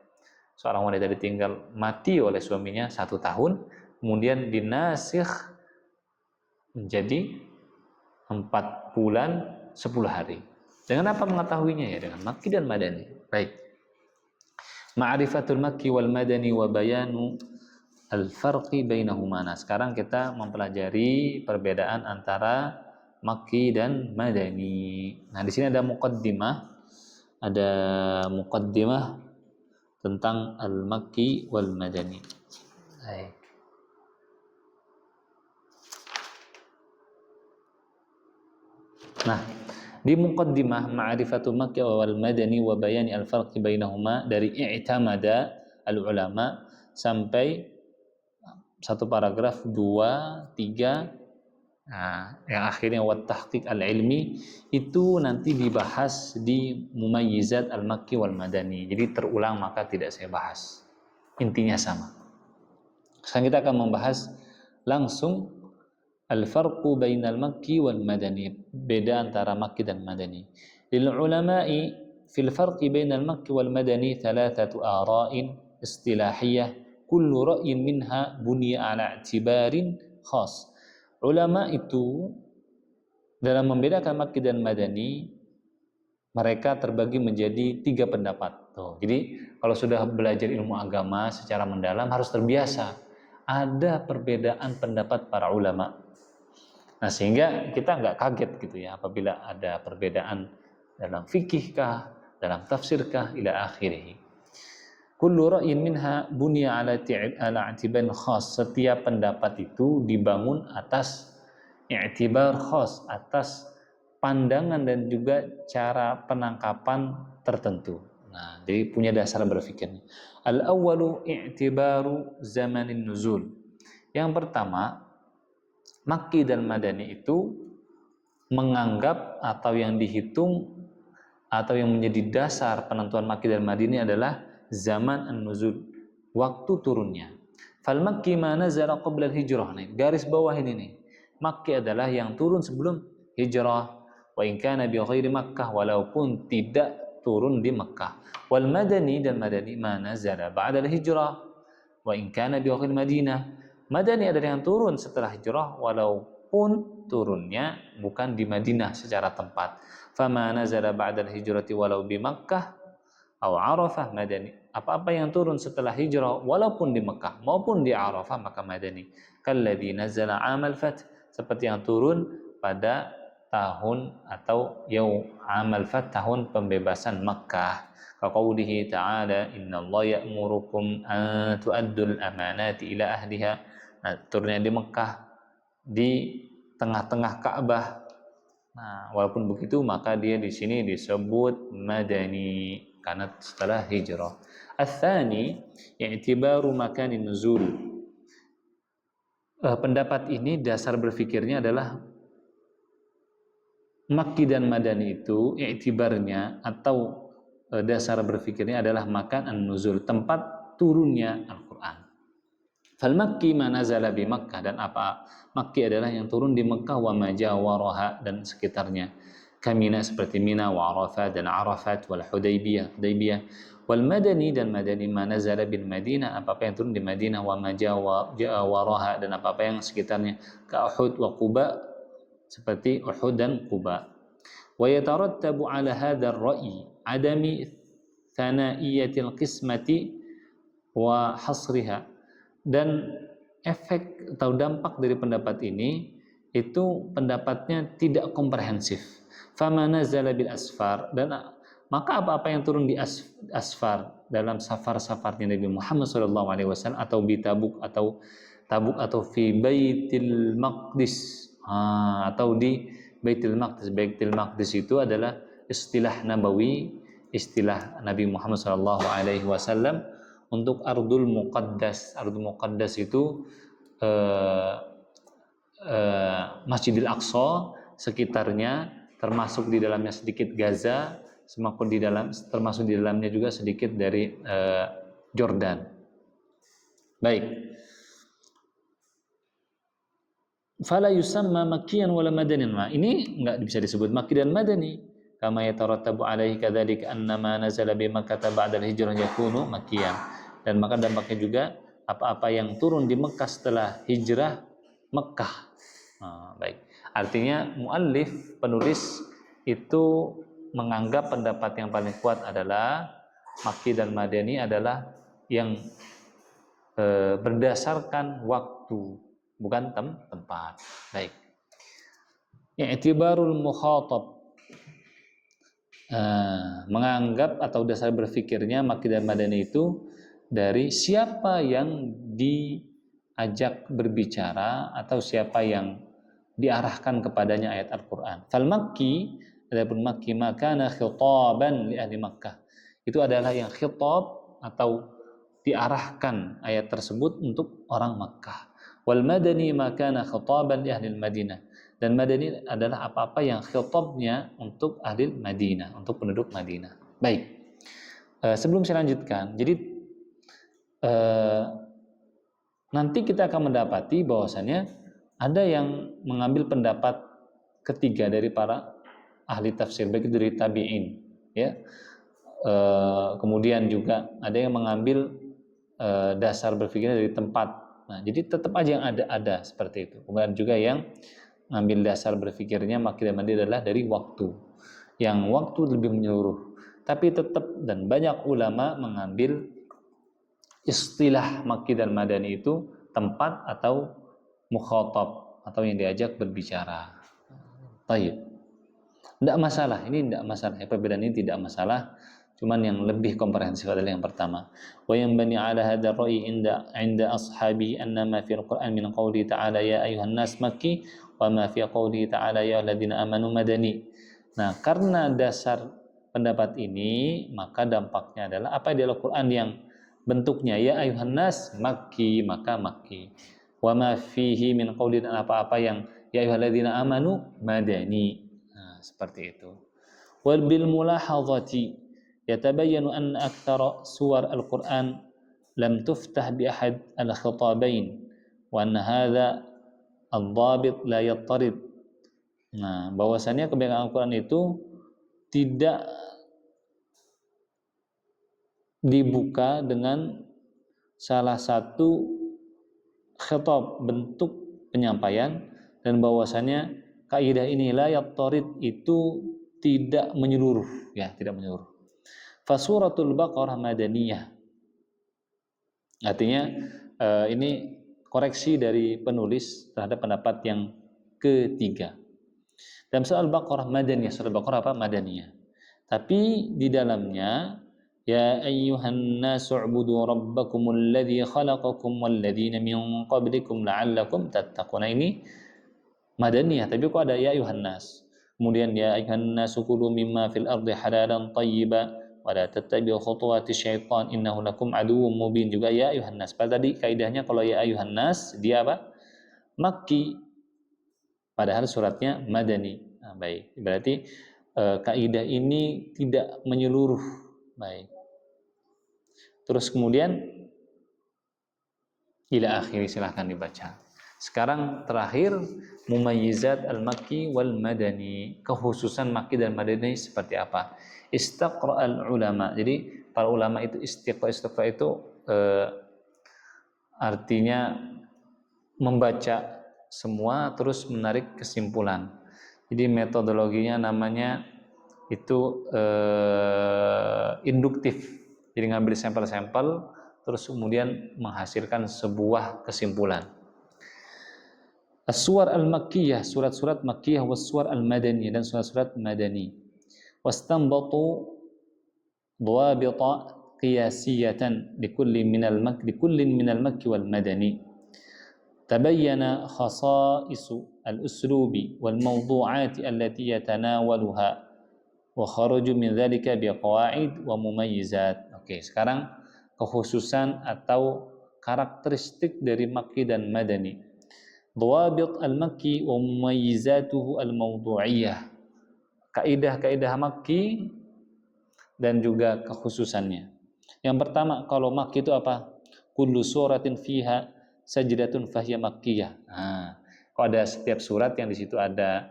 seorang wanita ditinggal mati oleh suaminya 1 tahun, kemudian dinasikh menjadi 4 bulan 10 hari. Dengan apa mengetahuinya? Ya dengan Makki dan Madani. Baik. Ma'rifatul Makki wal Madani wa bayanu al-farqi bainahuma. Nah, sekarang kita mempelajari perbedaan antara Makki dan Madani. Nah, di sini ada muqaddimah. Ada muqaddimah tentang al-Makki wal Madani. Baik. Nah, di muqaddimah ma'rifatul Makki wal Madani wa bayani al-farqi bainahuma dari i'tamada al-ulama sampai satu paragraf 2, 3. Nah, yang akhirnya wat tahqiq al-ilmi itu nanti dibahas di mumayyizat al-Makki wal Madani. Jadi terulang maka tidak saya bahas. Intinya sama. Sekarang kita akan membahas langsung al-farqu bainal Makki wal Madani. Beda antara Makki dan Madani. Lil ulama'i fil farqi bainal Makki wal Madani 3 ara'in istilahiyah kullu ra'yin minha buniya ala i'tibarin khas. Ulama itu dalam membedakan Makki dan Madani mereka terbagi menjadi 3 pendapat. Jadi kalau sudah belajar ilmu agama secara mendalam harus terbiasa ada perbedaan pendapat para ulama. Nah, sehingga kita nggak kaget gitu ya apabila ada perbedaan dalam fikih kah, dalam tafsir kah, ila akhirih. Kullu ra'yin minha bunya ala i'tibar khas. Setiap pendapat itu dibangun atas i'tibar khas, atas pandangan dan juga cara penangkapan tertentu. Nah, jadi punya dasar berpikir. Al-awwalu i'tibaru zamanin nuzul. Yang pertama, Makki dan Madani itu menganggap atau yang dihitung atau yang menjadi dasar penentuan Makki dan Madani adalah zaman an-nuzul, waktu turunnya. Fal Makki ma nazala qabla al-hijrah. Nih, garis bawah ini nih. Makki adalah yang turun sebelum hijrah. Wa in kana bi ghairi Makkah, walaupun tidak turun di Makkah. Wal Madani, dan Madani ma nazala ba'da al-hijrah. Wa in kana bi ghairi Madinah. Madani adalah yang turun setelah hijrah walaupun turunnya bukan di Madinah secara tempat. Fama nazala ba'da al-hijrati walau bi Makkah aw Arafah Madani. Apa-apa yang turun setelah hijrah walaupun di Mekah maupun di Arafah maka Madani. Kalladzi nazala amal fath, seperti yang turun pada tahun atau yaum amal fath, tahun pembebasan Makkah. Kaqaulihi ta'ala innallaha ya'murukum an tu'addul amanati ila ahliha. Nah, turunnya di Mekah di tengah-tengah Ka'bah. Nah, walaupun begitu maka dia di sini disebut Madani karena setelah hijrah. Ats-tsani i'tibaru makanin nuzul. Pendapat ini dasar berfikirnya adalah Makki dan Madani itu i'tibarnya atau dasar berfikirnya adalah makan an-nuzul, tempat turunnya Al-Qur'an. Fal Makki ma nazala bi Makkah, dan apa Makki adalah yang turun di Mekah, wa ma jawaraha, dan sekitarnya. Kamina, seperti Mina, wa Arafat, dan Arafat, wal Hudaybiyah, wal Madani, dan Madani ma nazala bil Madinah, apa-apa yang turun di Madinah, wa ma jawaraha, dan apa-apa yang sekitarnya. Ka Uhud wa Quba, seperti Uhud dan Quba. Wa yatarattabu ala hadzal ra'yi adami thanaiyatil qismati wa hasriha, dan efek atau dampak dari pendapat ini itu pendapatnya tidak komprehensif. Fama nazala bil asfar, dan maka apa-apa yang turun di asfar dalam safar-safarnya Nabi Muhammad SAW, atau di Tabuk atau fi Baitil Maqdis, atau di Baitil Maqdis. Baitil Maqdis itu adalah istilah nabawi, istilah Nabi Muhammad SAW untuk Ardul Muqaddas. Ardul Muqaddas itu Masjidil Aqsa, sekitarnya, termasuk di dalamnya sedikit Gaza, termasuk di dalamnya juga sedikit dari Jordan. Baik. Fala yusamma Makkiyan wala Madaniyan. Ini enggak bisa disebut Makki dan Madani. Kama yatarattabu alaihi kadzalika annama nazala bi Makkah ba'da al-hijrah yakunu Makkiyan. Dan maka dampaknya juga apa-apa yang turun di Mekah setelah hijrah Mekah. Baik. Artinya muallif, penulis itu menganggap pendapat yang paling kuat adalah Makki dan Madani adalah yang berdasarkan waktu, bukan tempat. Baik. I'tibarul mukhatab, menganggap atau dasar berfikirnya Makki dan Madani itu dari siapa yang diajak berbicara atau siapa yang diarahkan kepadanya ayat Al-Qur'an. Fal Makki, adapun Makki makana khitaban li ahli Makkah, itu adalah yang khitab atau diarahkan ayat tersebut untuk orang Makkah. Wal Madani makana khitaban li ahli Madinah, dan Madani adalah apa-apa yang khitabnya untuk ahli Madinah, untuk penduduk Madinah. Baik. Sebelum saya lanjutkan, jadi nanti kita akan mendapati bahwasannya ada yang mengambil pendapat ketiga dari para ahli tafsir, baik dari tabi'in, ya. Kemudian juga ada yang mengambil dasar berpikirnya dari tempat. Nah, jadi tetap aja yang ada seperti itu. Kemudian juga yang mengambil dasar berpikirnya Makki dan Madani adalah dari waktu, yang waktu lebih menyeluruh. Tapi tetap, dan banyak ulama mengambil istilah Makki dan Madani itu tempat atau mukhatab, atau yang diajak berbicara. Baik. Tidak masalah, ini tidak masalah. Perbedaan ini tidak masalah. Cuman yang lebih komprehensif adalah yang pertama. Wa yanbani ala hadzal ra'yi inda ashabi anna ma fil Qur'an min qouli ta'ala ya ayuhan nas Makki wa ma fi qouli ta'ala ya ayyuhalladzina amanu Madani. Nah, karena dasar pendapat ini, maka dampaknya adalah apa di Al-Qur'an yang bentuknya ya ayuhan nas Makki, maka Makki. Wa ma fihi min qouli, dan apa-apa yang ya ayyuhalladzina amanu Madani. Nah, seperti itu. Wal bil mulahadhati yatabayyanu an aktsara suwar al-Qur'an lam tuftah bi ahad al-khitabain wa anna hadza ad-dhabit la yattarid. Nah, bahwasannya kebanyakan Al-Qur'an itu tidak dibuka dengan salah satu khitab, bentuk penyampaian, dan bahwasannya kaidah ini la yattarid itu tidak menyeluruh, ya, tidak menyeluruh. Fasuratul Baqarah madaniyah. Artinya ini koreksi dari penulis terhadap pendapat yang ketiga. Dalam surah Al-Baqarah madaniyah, surah Al-Baqarah apa? Madaniyah. Tapi di dalamnya ya ayyuhan nasu ubudu rabbakumul ladzi khalaqakum wal ladzina min qablikum la'allakum tattaqun. Ini madaniyah, tapi kok ada ya ayyuhan nas. Kemudian ya ayyuhan nasu kulu mimma fil ardi halalan thayyiba wa la tattabi'u khutuwati syaitan innahu lakum aduwwum mubin. Juga ya ayyuhan nas. Tadi kaidahnya kalau ya ayyuhan nas dia apa? Makki. Padahal suratnya madani. Nah, baik. Berarti kaidah ini tidak menyeluruh. Baik. Terus kemudian ila akhiri, silahkan dibaca. Sekarang terakhir mumayyizat al-makki wal madani, kekhususan makki dan madani seperti apa? Istaqra al-ulama. Jadi para ulama itu istiqra itu artinya membaca semua terus menarik kesimpulan. Jadi metodologinya namanya itu induktif. Jadi ngambil sampel-sampel terus kemudian menghasilkan sebuah kesimpulan. As-suwar al-makkiyah, surat-surat makkiyah, was-suwar al-madaniyah, dan surat-surat madani. Wastanbatu dhawabita qiyasiyatan likullin minal makki wal madani. Tabayyana khasa'isu al-uslubi wal mawdu'ati allati yatanawaluha wa kharaju min dzalika biqawaid wa mumayyizat. Oke, sekarang kekhususan atau karakteristik dari makki dan madani. Dhawabit al-makki wa mumayyizatuhu al-mawdu'iyah. Kaidah-kaidah makki dan juga kekhususannya. Yang pertama, kalau makki itu apa? Kullu suratin fiha sajdatun fahiya makkiyah. Nah, kalau ada setiap surat yang di situ ada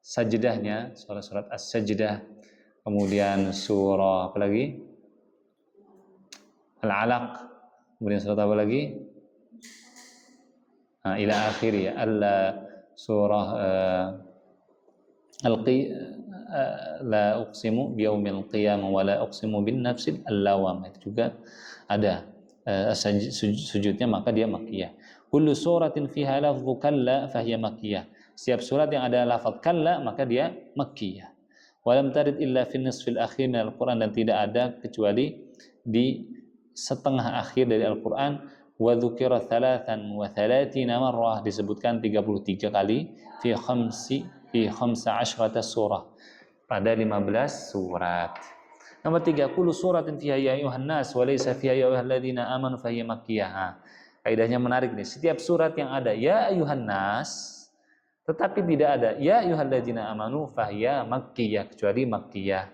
sajdahnya, surat as-sajdah, kemudian surah apa lagi? Al-Alaq, kemudian surat apa lagi? Nah, ila akhir ya, surah la uqsimu biyaumil qiyamah wa la uqsimu bin nafsil allawamah, itu juga ada sujudnya, maka dia makkiyah. Kullu suratin fiha lafdhu kalla fahiya makkiyah. Setiap surat yang ada lafaz kalla maka dia makkiyah. Wa lam tarid illa fi nisfil akhir min al-Qur'an, dan tidak ada kecuali di setengah akhir dari Al-Qur'an. Wa dzukira 33 marrah, disebutkan 33 kali fi 15 surah, pada 15 surat. Nomor 3, kullu suratin fiha ya ayyuhan nas wa laysa fiha ya ayyuhalladzina amanu fahiya makkiyah. Kaidahnya menarik nih. Setiap surat yang ada ya ayyuhan nas tetapi tidak ada ya ayyuhalladzina amanu fahiya makkiyah, kecuali makkiyah.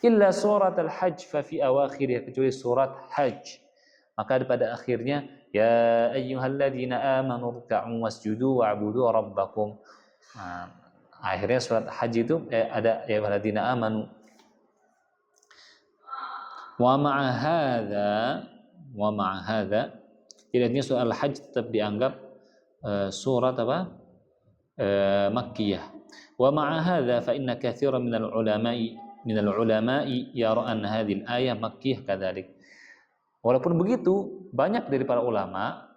Illa surat al-hajj fa fi awakhirih, kecuali surat hajj, maka pada akhirnya ya ayyuhalladzina amanu ruk'u wasjudu wa'budu rabbakum. Nah, akhirnya surat hajj itu ada ya ayyuhalladzina amanu. Wa ma'a hadza, jadi surat al-hajj tetap dianggap surat apa? Makkiyah. Wa ma'a hadza fa inna katsiran minal ulama'i yara anna hadhihi al-ayah makkiyah kadzalik. Walaupun begitu, banyak dari para ulama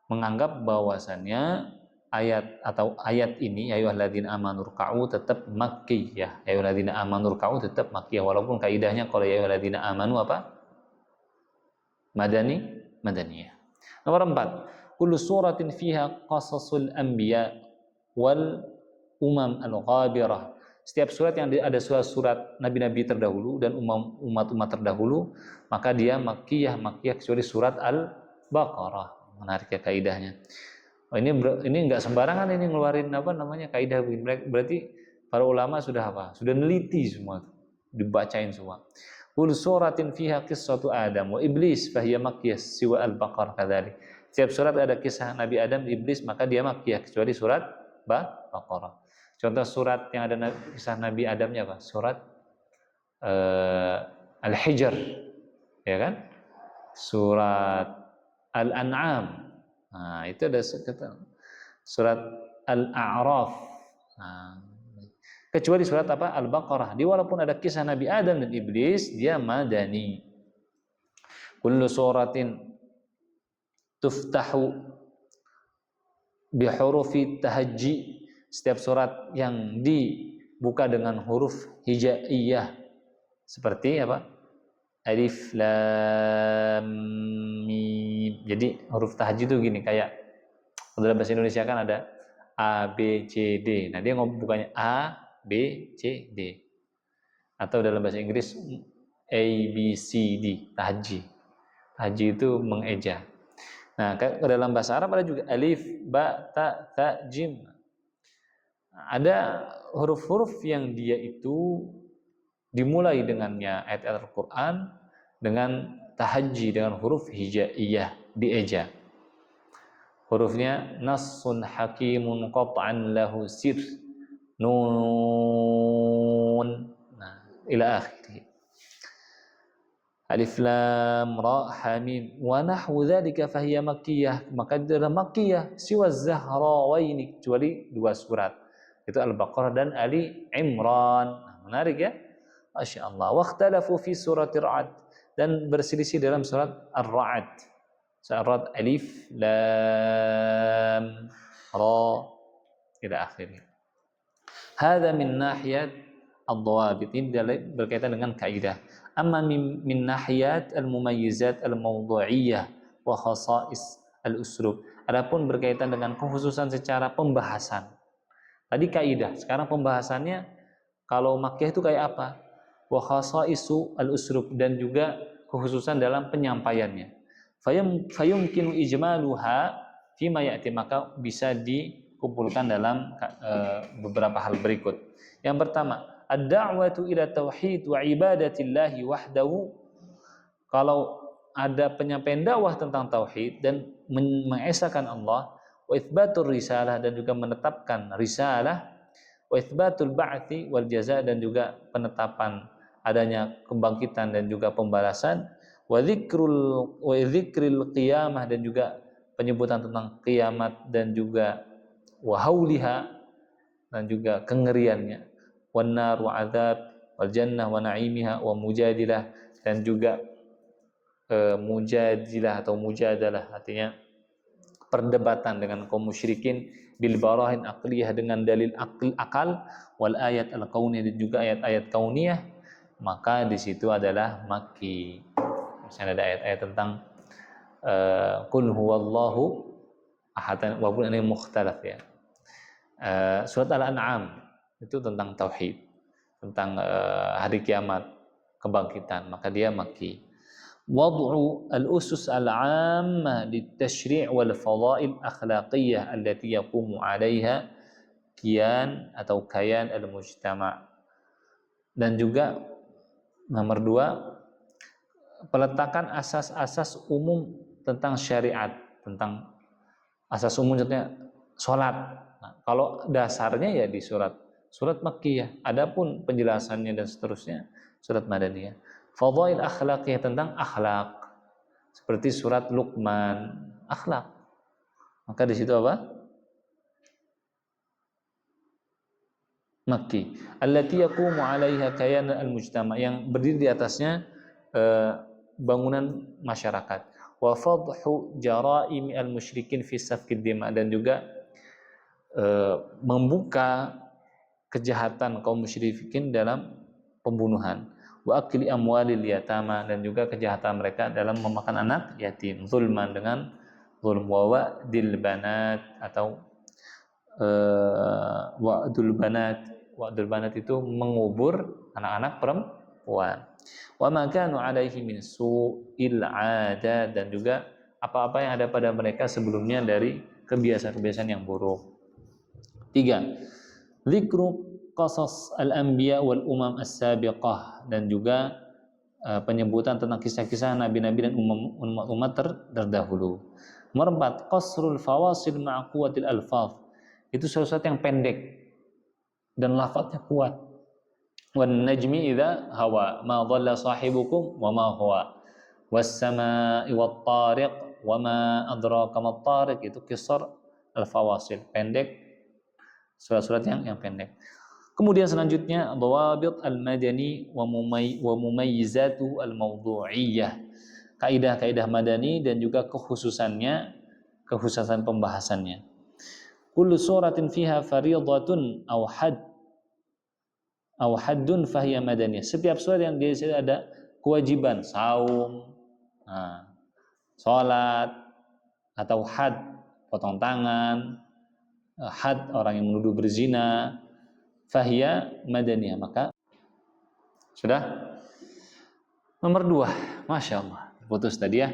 menganggap bahwasannya ayat ini ya ayyuhalladzina amanu ruk'u tetap makkiyah. Ya ayyuhalladzina amanu ruk'u tetap makkiyah, walaupun kaidahnya kalau ya ayyuhalladzina amanu apa? Madaniyah. Nomor 4, kullu suratin fiha qasasul anbiya wal umam al-ghabirah. Setiap surat yang ada surat nabi-nabi terdahulu dan umat-umat terdahulu, maka dia makkiyah, kecuali surat Al-Baqarah. Menarik ya kaidahnya. Oh, ini enggak sembarangan ini ngeluarin apa namanya kaidah begini. Berarti para ulama sudah apa? Sudah neliti semua, dibacain semua. Kul suratin fiha qissatu Adam wa Iblis fahiya makkiyah siwa Al-Baqarah kadzalik. Setiap surat ada kisah Nabi Adam, Iblis, maka dia makkiyah kecuali surat Baqarah. Contoh surat yang ada kisah Nabi Adamnya apa? Surat Al-Hijr, ya kan? Surat Al-An'am. Nah, itu ada surat Al-A'raf. Nah, kecuali surat apa? Al-Baqarah. Dia walaupun ada kisah Nabi Adam dan Iblis, dia madani. Kullu suratin tuftahu bihurufi tahajji. Setiap surat yang dibuka dengan huruf hijaiyah seperti apa? Alif lam mim. Jadi huruf tahajji itu gini, kayak dalam bahasa Indonesia kan ada A B C D. Nah, dia bukannya A B C D. Atau dalam bahasa Inggris A B C D, tahajji. Tahajji itu mengeja. Nah, dalam bahasa Arab ada juga alif, ba, ta, jim. Ada huruf-huruf yang dia itu dimulai dengannya ayat-ayat Al-Quran dengan tahajji, dengan huruf hijaiyah, dieja. Hurufnya nassun hakimun qat'an lahu sir nun, nah, ila akhirih. Alif lam ra ha mim wa nahwu dzalika fahiya makkiyah, maka dalam makkiyah siwa zahrawaini, kecuali dua surat, itu Al-Baqarah dan Ali Imran. Nah, menarik ya, Masya Allah. Wakhtalafu fi surat Ar-Ra'd, dan berselisih dalam surat Ar-Ra'd. Surat alif lam ra ila akhirih. Hadza min nahiyat ad-dawabit, ini berkaitan dengan kaidah. Amma min nahiyat al-mumayyizat al-mawdu'iyyah wa khasa'is al-uslub. Adapun berkaitan dengan kekhususan secara pembahasan. Tadi kaidah, sekarang pembahasannya kalau makkiyah itu kayak apa? Wa khasa'isu al-uslub, dan juga kekhususan dalam penyampaiannya. Fayumkinu ijmaluha fima ya'ti, maka bisa dikumpulkan dalam beberapa hal berikut. Yang pertama, ad-da'watu ila tauhid wa ibadatillahi wahdahu. Kalau ada penyampaian dakwah tentang tauhid dan mengesahkan Allah, wa itsbatur risalah, dan juga menetapkan risalah, wa itsbatul ba'tsi wal jazaa, dan juga penetapan adanya kebangkitan dan juga pembalasan, wa dzikril qiyamah, dan juga penyebutan tentang kiamat, dan juga wa hauliha, dan juga kengeriannya, wan nar wa adzab wal jannah wa na'imiha wa mujadilah, dan juga mujadilah atau mujadalah, artinya perdebatan dengan kaum musyrikin, bil barahin aqliyah, dengan dalil akal, wal ayat al kauniyah, dan juga ayat-ayat kauniyah, maka di situ adalah makki. Misalnya ada ayat-ayat tentang qul huwallahu ahad, walaupun ini mukhtalaf ya. Surat Al-An'am itu tentang tauhid, tentang hari kiamat, kebangkitan, maka dia makki. Wad'u al-usus al-'ammah lit-tashri' wal fadha'il akhlaqiyah allati yaqumu 'alaiha kiyan atau kayan al-mujtama'. Dan juga nomor 2, peletakan asas-asas umum tentang syariat, tentang asas umum, contohnya sholat. Nah, kalau dasarnya ya di surat Makkiyah, adapun penjelasannya dan seterusnya surat Madaniyah. Fadhail akhlaqiyah, tentang akhlak, seperti surat Luqman, akhlak. Maka di situ apa? Makki. Allati yaqumu 'alaiha kayan al-mujtama', yang berdiri di atasnya bangunan masyarakat. Wa fadhu jara'imi al-musyrikin fi safkid dima', dan juga membuka kejahatan kaum musyrikin dalam pembunuhan. Wa akli amwalil yatama, dan juga kejahatan mereka dalam memakan anak yatim, zulman, dengan zulm. Wa wa'dil banat, atau wa'dul banat itu mengubur anak-anak perempuan. Wa ma kanu alaihi min su'il 'adat, dan juga apa-apa yang ada pada mereka sebelumnya dari kebiasaan-kebiasaan yang buruk. 3, dzikru qasas al-anbiya wal umam as-sabiqah, dan juga penyebutan tentang kisah-kisah nabi-nabi dan umat terdahulu. Nomor 4, qasrul fawasil ma'a quwwatil alfaz. Itu sesuatu yang pendek dan lafadznya kuat. Wan najmi idza hawa ma dhalla sahibukum wa ma huwa was samaa'i wat tariq wa ma adraka mat tariq. Itu qisar al-fawasil, pendek, surat-surat yang pendek. Kemudian selanjutnya dhawabit al-madani wa mumayyizatu al-mawdu'iyyah. Kaidah-kaidah madani dan juga kekhususan pembahasannya. Kullu suratin fiha fariidatun aw haddun fahiya madaniyah. Setiap surat yang di situ ada kewajiban saum, salat, atau had, potong tangan, had, orang yang menuduh berzina, fahiya madaniyah, maka sudah. Nomor 2, Masya Allah, putus tadi ya.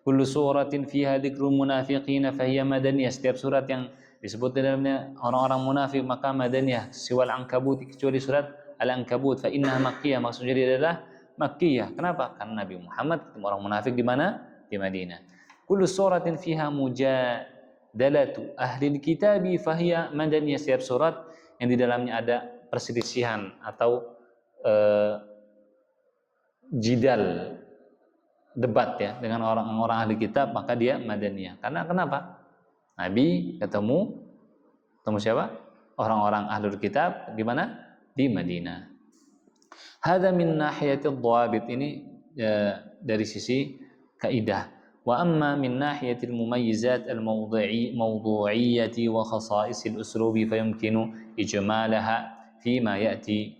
Kullu suratin fiha dzikrul munafiqina fahiya madaniyah. Setiap surat yang disebut di dalamnya orang-orang munafik maka madaniyah. Siwal Ankabut, kecuali surat Al-Ankabut, fa innaha makkiyah, maksudnya dia adalah makkiyah. Kenapa? Karena Nabi Muhammad ketemu orang munafik di mana? Di Madinah. Kullu suratin fiha mujadalatu ahli kitabi fahiya madaniyah. Setiap surat yang di dalamnya ada perselisihan atau jidal, debat ya dengan orang-orang ahli kitab, maka dia madaniyah. Karena kenapa? Nabi ketemu siapa? Orang-orang ahli kitab di mana? Di Madinah. Hadza min nahiyati dhawabit, ini dari sisi kaidah. Wa amma min nahiyati al-mumayyizat al-mawdu'iyyati wa khasa'is al-uslubi fayumkinu ijmalaha fima ya'ti.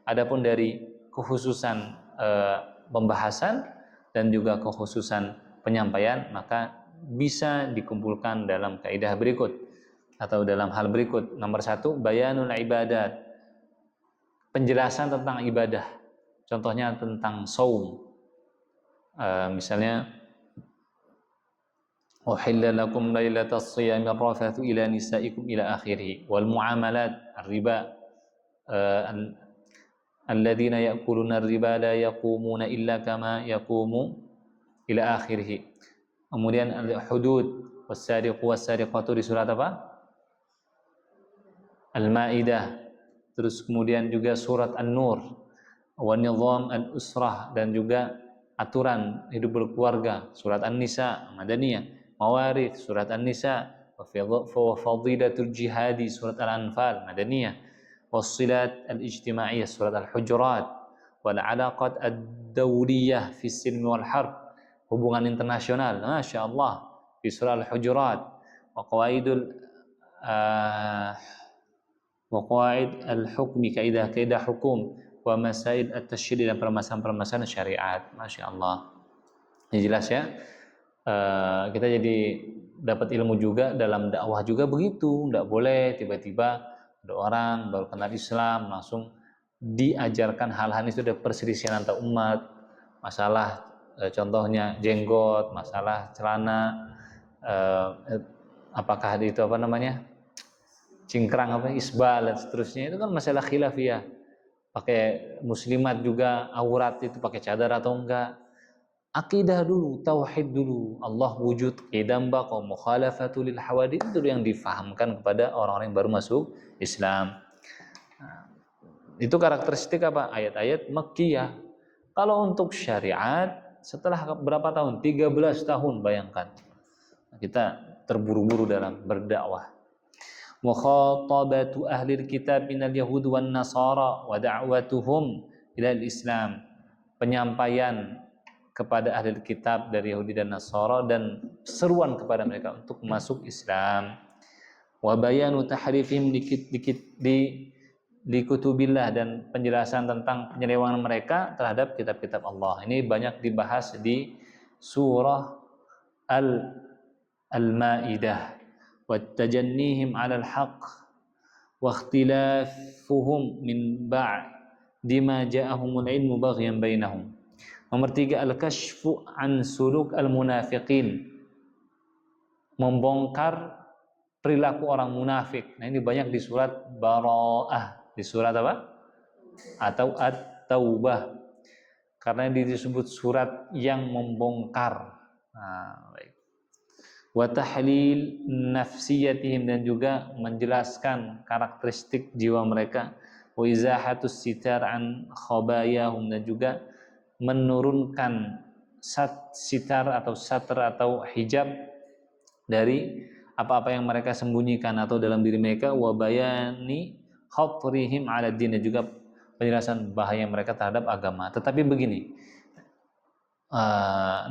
Adapun dari kekhususan pembahasan dan juga kekhususan penyampaian, maka bisa dikumpulkan dalam kaidah berikut atau dalam hal berikut. Nomor 1, bayanul ibadat, penjelasan tentang ibadah. Contohnya tentang saum, misalnya uhilla lakum lailatas shiyami rafathu ila nisaikum ila akhirih, wal muamalat ar-riba alladzina ya'kuluna ar-riba la yaqumuna illa kama yaqumu ila akhirih. Kemudian al-hudud was-sariqu was-sariqatu di surat apa? Al-Maidah. Terus kemudian juga surat An-Nur, wa nizam al-usrah, dan juga aturan hidup berkeluarga, surat An-Nisa madaniyah. Mawarith, surat An-Nisa. Wa fadilatul jihadi, surat Al-Anfal madaniyah. Wassilat al-ijtimaiyah, surat Al-Hujurat. Wal alaqat ad-dawliyah fi silmi wal harb, hubungan internasional, Masya Allah, di surah Al-Hujurat. Wa qawaid al-hukmi, kaidah hukum, wa masail at-tasyri', dan permasalahan syariat. Masya Allah. Ini jelas ya. Kita jadi dapat ilmu juga dalam dakwah juga begitu. Tidak boleh tiba-tiba ada orang baru kenal Islam langsung diajarkan hal-hal itu, ada perselisihan antar umat, masalah contohnya jenggot, masalah celana, apakah itu apa namanya, cingkrang, apa isbal, dan seterusnya. Itu kan masalah khilafiyah. Pakai muslimat juga aurat itu pakai cadar atau enggak. Akidah dulu, tauhid dulu, Allah wujud, qidam baqa, mukhalafatu lil hawadith, itu yang difahamkan kepada orang-orang yang baru masuk Islam. Itu karakteristik apa? Ayat-ayat Makkiyah. Kalau untuk syariat setelah berapa tahun? 13 tahun, bayangkan. Kita terburu-buru dalam berdakwah. Mukhatabatu ahli kitab minal yahud wan nasara wa da'watuhum ila al-islam. Penyampaian kepada ahli kitab dari Yahudi dan Nasara dan seruan kepada mereka untuk masuk Islam. Wa bayanu tahrifihim di kutubillah, dan penjelasan tentang penyelewengan mereka terhadap kitab-kitab Allah. Ini banyak dibahas di surah Al-Maidah. Wa tajannihim 'alal haqq wa ikhtilafuhum min ba'di ma ja'ahumul ilmu baghyan bainahum. Nomor 3, al-kashfu an suluk al-munafiqin, membongkar perilaku orang munafik. Nah, ini banyak di surat Bara'ah. Di surat apa? Atau At-Taubah. Karena ini disebut surat yang membongkar. Nah, baik. Wa tahlil nafsiyatihim, dan juga menjelaskan karakteristik jiwa mereka. Wa izahatus sitar an khabayahum, dan juga menurunkan sitar atau satr atau hijab dari apa-apa yang mereka sembunyikan atau dalam diri mereka. Wa bayani khatrihim ala din, dan juga penjelasan bahaya mereka terhadap agama. Tetapi begini,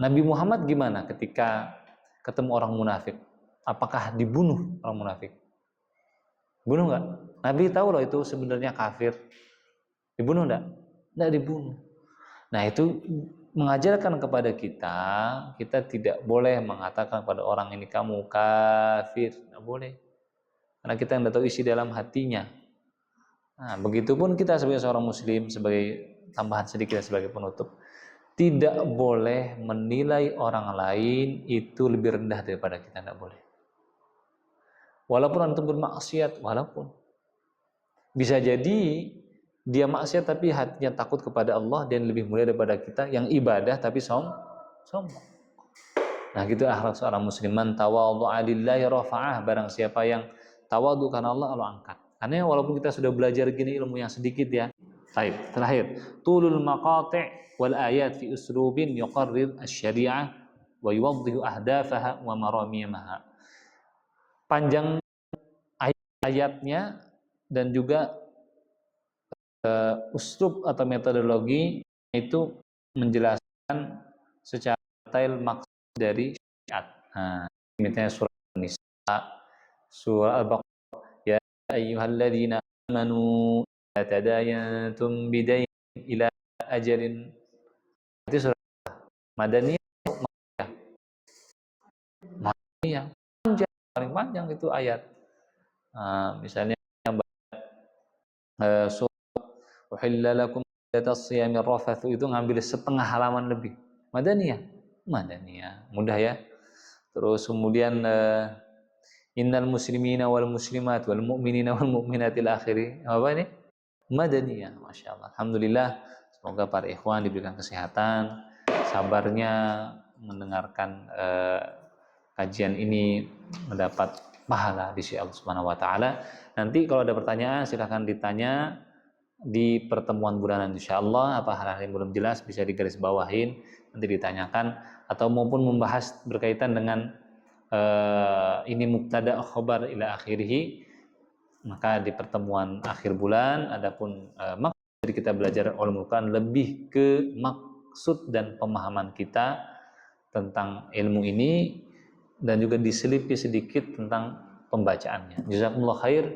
Nabi Muhammad gimana ketika ketemu orang munafik? Apakah dibunuh orang munafik? Bunuh nggak? Nabi tahu loh itu sebenarnya kafir. Dibunuh nggak? Nggak dibunuh. Nah, itu mengajarkan kepada kita, kita tidak boleh mengatakan pada orang ini kamu kafir, nggak boleh. Karena kita tidak tahu isi dalam hatinya. Nah, begitupun kita sebagai seorang muslim, sebagai tambahan sedikit sebagai penutup, tidak boleh menilai orang lain itu lebih rendah daripada kita, tidak boleh. Walaupun antum bermaksiat, walaupun bisa jadi dia maksiat tapi hatinya takut kepada Allah dan lebih mulia daripada kita yang ibadah tapi sombong. Nah, gitu akhlak seorang muslim. Man tawadhu'a lillahi rafa'ah, barang siapa yang tawadhu karena Allah, Allah angkat. Karena walaupun kita sudah belajar gini ilmu yang sedikit ya. Baik, terakhir, tulul maqati' wal ayat fi uslubin yuqarrir asy-syari'ah wa yuwaddihu ahdafaha wa maramimaha. Panjang ayatnya dan juga uslub atau metodologi itu menjelaskan secara detail maksud dari syariat. Nah, misalnya surah An-Nisa, surah Al-Baqarah, ya ayyuhalladzina amanu la tadayantum bidayn ila ajalin. Itu surah Madaniyah. Madaniyah panjang, paling panjang itu ayat. Misalnya surah Uhilla lakum latas siyamir rafathu, itu ngambil setengah halaman lebih. Madaniyah, mudah ya. Terus kemudian innal muslimina wal muslimat wal mu'minina wal mu'minatil akhiri, apa ini? Madaniyah. Masya Allah, alhamdulillah. Semoga para ikhwan diberikan kesehatan, sabarnya mendengarkan kajian ini, mendapat pahala di sisi Allah Subhanahu wa taala. Nanti kalau ada pertanyaan silahkan ditanya di pertemuan bulanan, insyaallah. Apa hal-hal yang belum jelas bisa digarisbawahin, nanti ditanyakan, atau maupun membahas berkaitan dengan ini mubtada khobar ila akhirih, maka di pertemuan akhir bulan. Adapun maksud kita belajar ulumul Quran lebih ke maksud dan pemahaman kita tentang ilmu ini, dan juga diselipi sedikit tentang pembacaannya. Jazakumullah khair.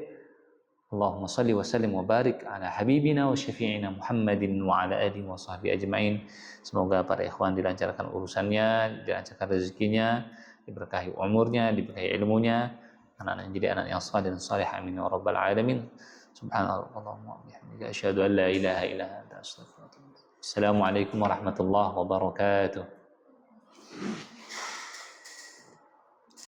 Allahumma salli wa sallim wa barik ala habibina wa syafi'ina Muhammadin wa ala alihi wa sahbihi ajma'in. Semoga para ikhwan dilancarkan urusannya, dilancarkan rezekinya, diberkahi umurnya, diberkahi ilmunya, anak-anak jadi anak yang saleh dan salih, amin ya rabbal alamin. Subhanallahumma wa bihamdika asyhadu an la ilaha illa anta astaghfiruka wa atubu ilaik. Assalamualaikum warahmatullahi wabarakatuh.